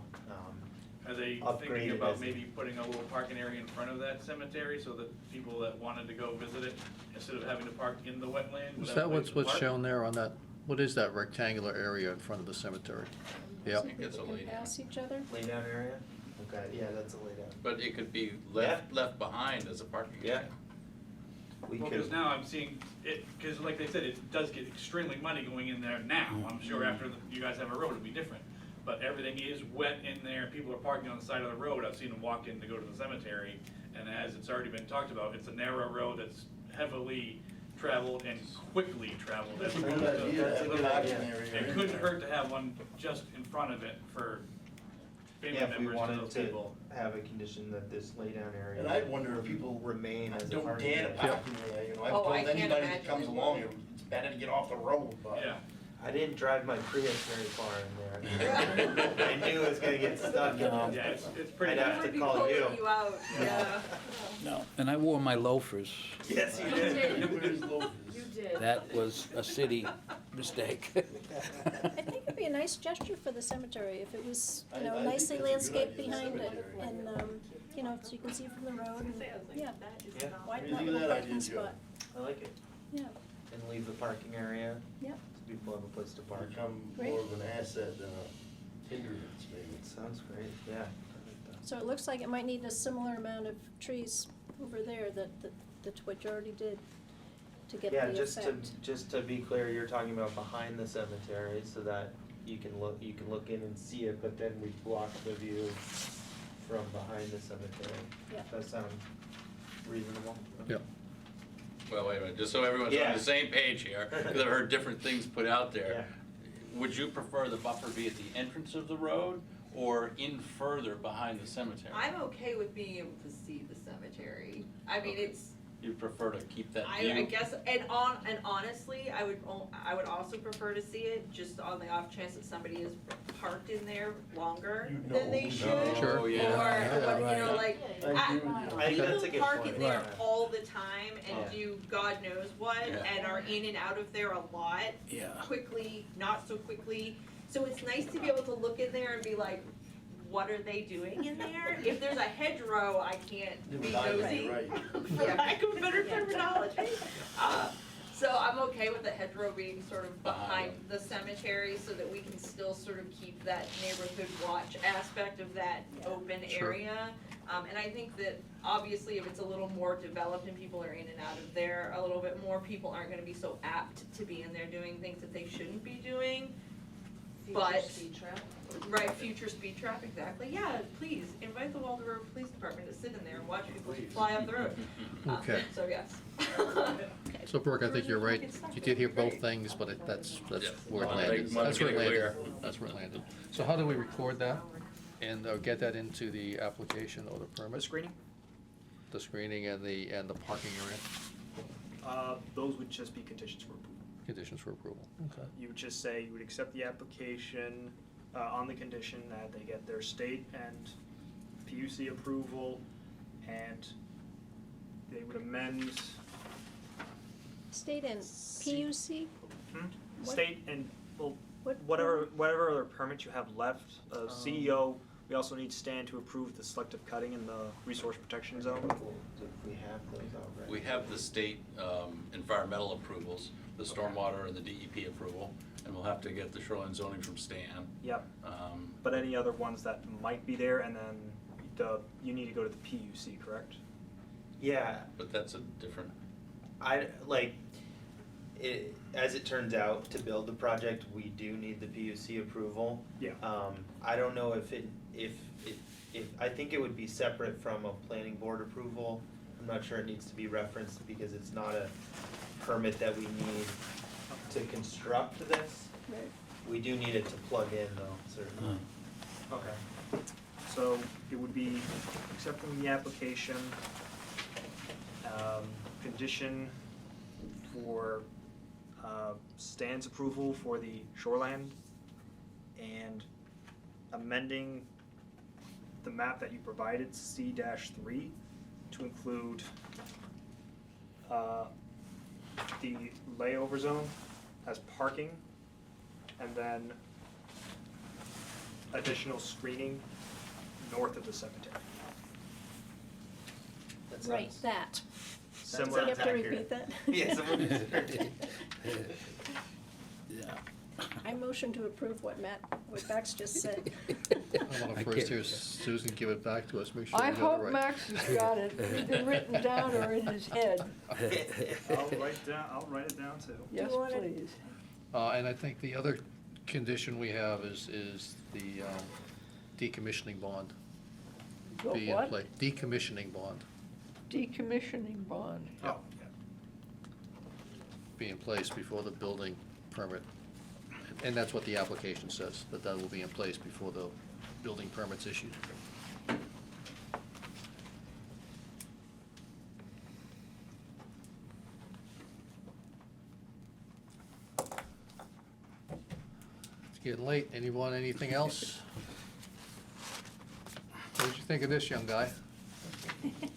Are they thinking Upgraded about as- maybe putting a little parking area in front of that cemetery so that people that wanted to go visit it, instead of having to park in the wetland? would Is have a that place to what's park? shown there on that, what is that rectangular area in front of the cemetery? So Yep. people It's a can lay down. pass each other? Lay down area? Okay, yeah, that's a lay down. But it could be left behind as a parking Yeah. area. We Well, could, because now I'm seeing it, because like they said, it does get extremely muddy going in there now. I'm sure after you guys have a road, it'll be different. But everything is wet in there, people are parking on the side of the road. I've seen them walk in to go to the cemetery. And as it's already been talked about, it's a narrow road that's heavily traveled and quickly traveled. That's a good idea, That's a have a good parking idea. area It in couldn't there. hurt to have one just in front of it for family yeah, if we members to wanted those to people. have a condition that this lay down area. And I wonder if people remain as a don't parking dare to area. park in there, I've Oh, told I can't anybody that imagine comes they along, would. it's better to get off the road, but. Yeah. I didn't drive my Prius very far in there. I knew it was gonna get stuck. Yeah, it's pretty I'd bad. have to Might be call pulling you. you out, yeah. No, and I wore my loafers. Yes, you You did. did. Where's Lowe's? You did. That was a city mistake. I think it'd be a nice gesture for the cemetery if it was, I think nicely that's a good landscaped idea, the behind it. cemetery. And, so you can see from the road and, yeah, Yeah, widen What do you that think of little that parking idea, Joe? spot. I like it. Yeah, And leave the parking area. Yep. So people have a place to park. Become Great. more of an asset than a hindrance, maybe. Sounds great, yeah. I like that. so it looks like it might need a similar amount of trees over there that's what you already did to get the Yeah, effect. just to be clear, you're talking about behind the cemetery so that you can look in and see it, but then we block the view from behind the cemetery. Yeah. Does that sound reasonable? Yep. Well, wait a minute, just so everyone's on Yeah. the same page here, because I've heard different things put out there. Would you prefer the buffer be at the entrance of the road or in further behind the cemetery? I'm okay with being able to see the cemetery. I mean, it's, You prefer to keep that view? I guess, and honestly, I would also prefer to see it, just on the off chance that somebody is parked in there longer You know than they who's should. there. Sure. Oh, yeah. Or, you know, like, I agree with you. I think that's a people good park point. in there Right. all the time and Yeah. do God knows what, Yeah. and are in and out of there a lot, Yeah. quickly, not so quickly. So it's nice to be able to look in there and be like, what are they doing in there? If there's a hedgerow, I can't be nosy, Right. for lack of better terminology. So I'm okay with the hedgerow being sort of behind Behind the cemetery so that we can still sort of keep that neighborhood watch aspect of that open Sure. area. And I think that obviously if it's a little more developed and people are in and out of there a little bit more, people aren't gonna be so apt to be in there doing things that they shouldn't be doing. But- Future speed trap. Right, future speed trap, exactly. Yeah, please, invite the Waldo River Police Department to sit in there and watch people fly up the road. Okay. So yes. So Brooke, I think you're right. You did hear both things, but that's Yeah. where it Well, landed. mine's That's where it getting landed. clear. That's where it landed. So how do we record that and get that into the application or the permit? Screening? The screening and the parking area, Those would just be conditions for approval. conditions for approval. Okay. You would just say you would accept the application on the condition that they get their state and PUC approval, and they would amend State and PUC? What- state and, well, What? whatever other permits you have left. CEO, we also need Stan to approve the selective cutting in the resource protection zone. We have those already. We have the state environmental approvals, the stormwater and the DEP approval, and we'll have to get the shoreline zoning from Stan. Yep, Um, but any other ones that might be there, and then you need to go to the PUC, correct? Yeah, But that's a different, as it turns out, to build the project, we do need the PUC approval. Yeah. I don't know if I think it would be separate from a planning board approval. I'm not sure it needs to be referenced because it's not a permit that we need to construct this. Right. We do need it to plug in though, certainly. Okay. So it would be accepting the application, condition for Stan's approval for the shoreland, and amending the map that you provided, C-3, to include the layover zone as parking, and then additional screening north of the cemetery. That Right, sounds- that. So Similar you have to accurate. repeat that? Yeah, someone- Yeah. I motion to approve what Max just said. I want to first hear Susan give it back to us, make sure we I got it hope right. Max has got it, either written down or in his head. I'll write it down too. Yes, you want it? please. And I think the other condition we have is the decommissioning bond. The Be in what? play. Decommissioning bond Decommissioning bond. Oh, yeah. be in place before the building permit. And that's what the application says, that will be in place before the building permit's issued. It's getting late. Anyone, anything else? What did you think of this, young guy?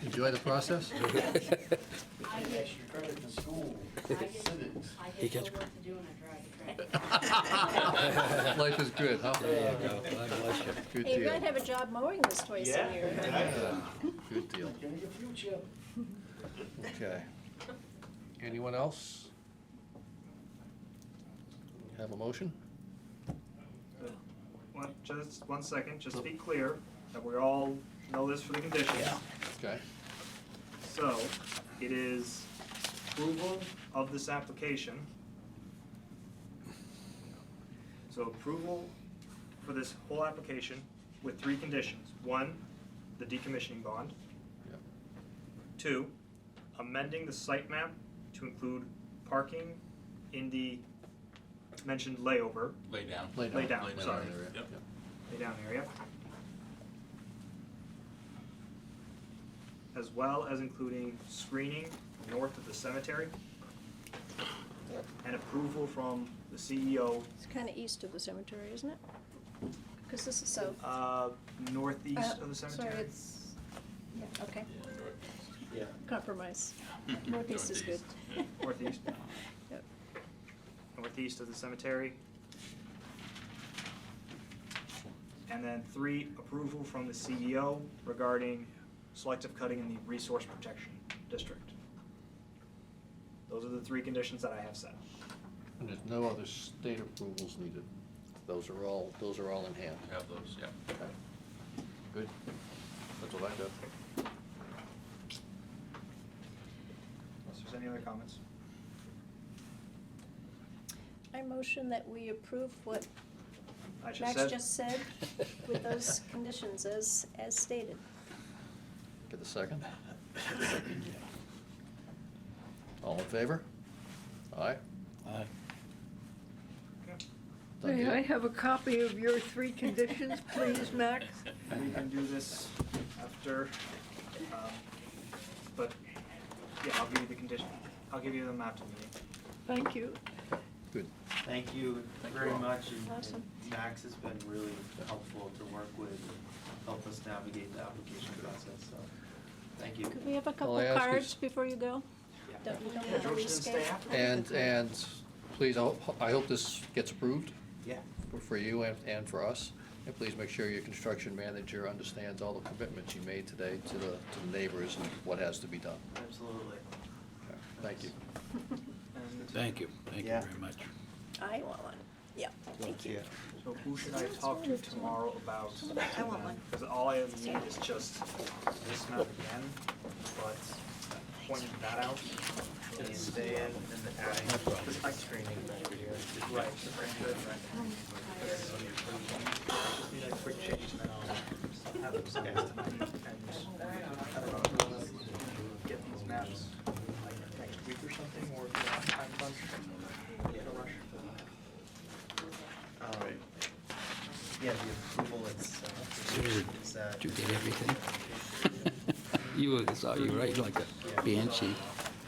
Enjoy the process? Extra credit to school, civics. I get more work to do when I drive the track. Life is good, huh? There you go. God bless you. Good Hey, you deal. might have a job mowing this twice Yeah. a year. Yeah, good deal. Gonna get future. Okay. Anyone else? Have a motion? Just 1 second, just to be clear, that we all know this for the conditions. Yeah. Okay. So, it is approval of this application. So approval for this whole application with 3 conditions. 1, the decommissioning bond. Yep. 2, amending the site map to include parking in the mentioned layover, lay down. Lay down. Lay down, Lay down sorry. area. Yep. lay down area. As well as including screening north of the cemetery. And approval from the CEO, It's kind of east of the cemetery, isn't it? Because this is south. northeast of the cemetery. Sorry, it's, yeah, okay, Yeah. compromise. Northeast is good. Northeast. Yep. Northeast of the cemetery. And then 3, approval from the CEO regarding selective cutting in the resource protection district. Those are the 3 conditions that I have set. And there's no other state approvals needed. Those are all in hand. Have those, yeah. Okay. Good. That's what I got. Unless there's any other comments. I motion that we approve what I just Max said. just said with those conditions as stated. Get the second? All in favor? Aye? Aye. Done May deal? I have a copy of your 3 conditions, please, Max? We can do this after, but, yeah, I'll give you the condition, I'll give you them after the meeting. Thank you. Good. Thank you Thank you very all. much, and Awesome. Max has been really helpful to work with, and help us navigate the application process, so, thank you. Could we have a couple I ask is- cards before you go? Yeah. Don't you don't Yeah, want to George didn't stay escape? after? And please, I hope this gets approved Yeah. for you and for us. And please make sure your construction manager understands all the commitments you made today to the neighbors and what has to be done. Absolutely. Okay, Thank you. And Thank you Yeah. very much. I want one. Yeah, thank you. so who should I talk to tomorrow about? I want one. Because all I need is just this map again, but pointing that out. And stay in and adding the screening over here. Right. Just need a quick change and then I'll have them sent out tonight and, I don't know, get these maps like next week or something, or if you want time crunch, in a rush. Yeah, the approval, it's, Susan, is did you get everything? You saw you right like a banshee.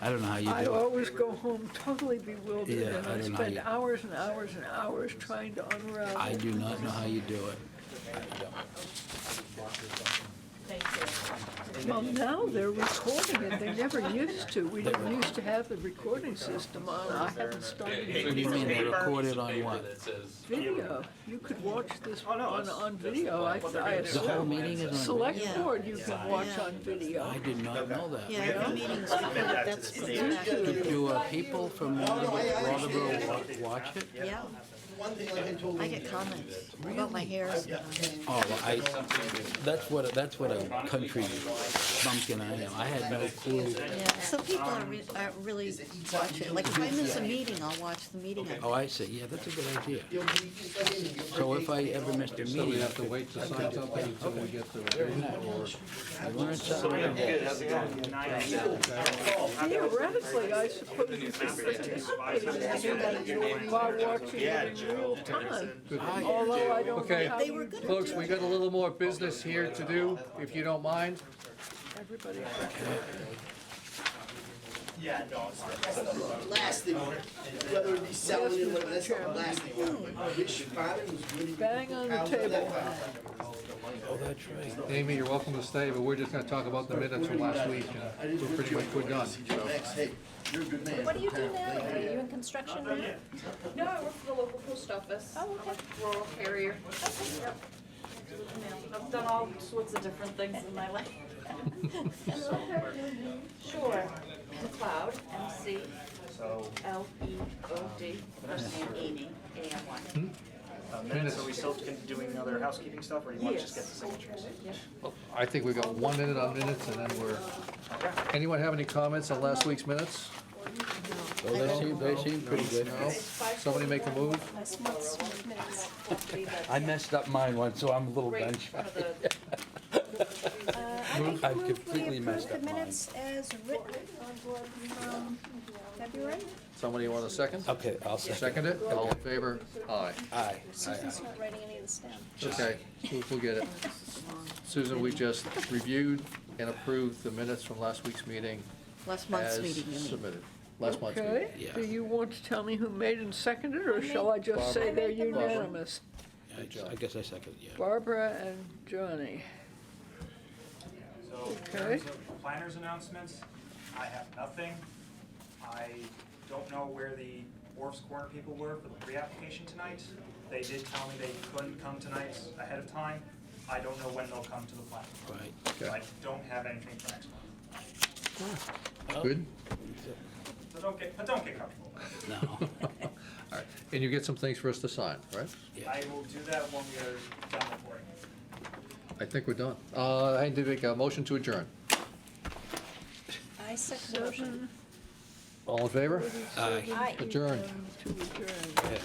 I don't know how you I do it. always go home totally bewildered, Yeah, and I I don't know spend you- hours and hours and hours trying to unravel. I do not know how you do it. I don't. Well, now they're recording it, they never used to. We didn't used to have the recording system on. I haven't started What do you mean, they recorded on what? That says. video. You could watch this Oh, no, on video. I The whole assume. meeting is on Select video? board you can watch Yeah. on video. I did not know that. Yeah, every meeting's recorded, that's Do exactly. people from Waterboro watch it? Yeah, One thing like I told I get comments about my hair sometimes. Oh, that's what a country bumpkin I am. I had no clue. Yeah, some people are really watch it. Like if I miss a meeting, I'll watch the meeting. Oh, I see. Yeah, that's a good idea. So if I ever missed a So we meeting, I have to could, wait to sign something until we get the revision, or? I learned something. Theoretically, I suppose you could participate in it by watching it in real time. Although I don't know Okay, how you do folks, we got a little more business here to do, if you don't mind. everybody. Yeah, no, it's last thing, whether it be selling it, whether that's the last thing. Rich Farming was really. Bang on the table. Oh, that's right. Amy, you're welcome to stay, but we're just gonna talk about the minutes from last week, and we're pretty much, we're done, so. Max, hey, you're a good man. What do you do now? Are you in construction now? No, I work for the local post office. Oh, okay. Rural carrier. Yep. I've done all sorts of different things in my life. Sure. McLeod, McLeod, first name Amy, AM1. Minutes, are we still doing other housekeeping stuff, or you want to just get the signatures? I think we got 1 minute on minutes, and then we're, anyone have any comments on last week's minutes? So they seem pretty good. No? Somebody make a move? Last month's minutes. I messed up mine once, so I'm a little Right in bench. front of the. I make a I've move completely we messed approve up the mine. minutes as written from February. Somebody want a second? Okay, I'll second. Second it? All in favor? Aye. Aye. Susan's not writing any of this down. Okay, we'll get it. Susan, we just reviewed and approved the minutes from last week's meeting Last month's as meeting, you mean. submitted. Last month's meeting. Okay, Yeah. do you want to tell me who made and seconded, or shall I just say I they're made the motion. unanimous? I guess I second, yeah. Barbara and Johnny. So, in Okay. terms of planners announcements, I have nothing. I don't know where the Wharf's Corner people were for the pre-application tonight. They did tell me they couldn't come tonight ahead of time. I don't know when they'll come to the plan. Right. I don't have anything for next month. Good? Is that but don't get comfortable. No. All right, and you get some things for us to sign, right? I will do that when we are done recording. I think we're done. I need to make a motion to adjourn. I second the motion. All in favor? Aye. Aye. Adjourn. To adjourn. Yeah.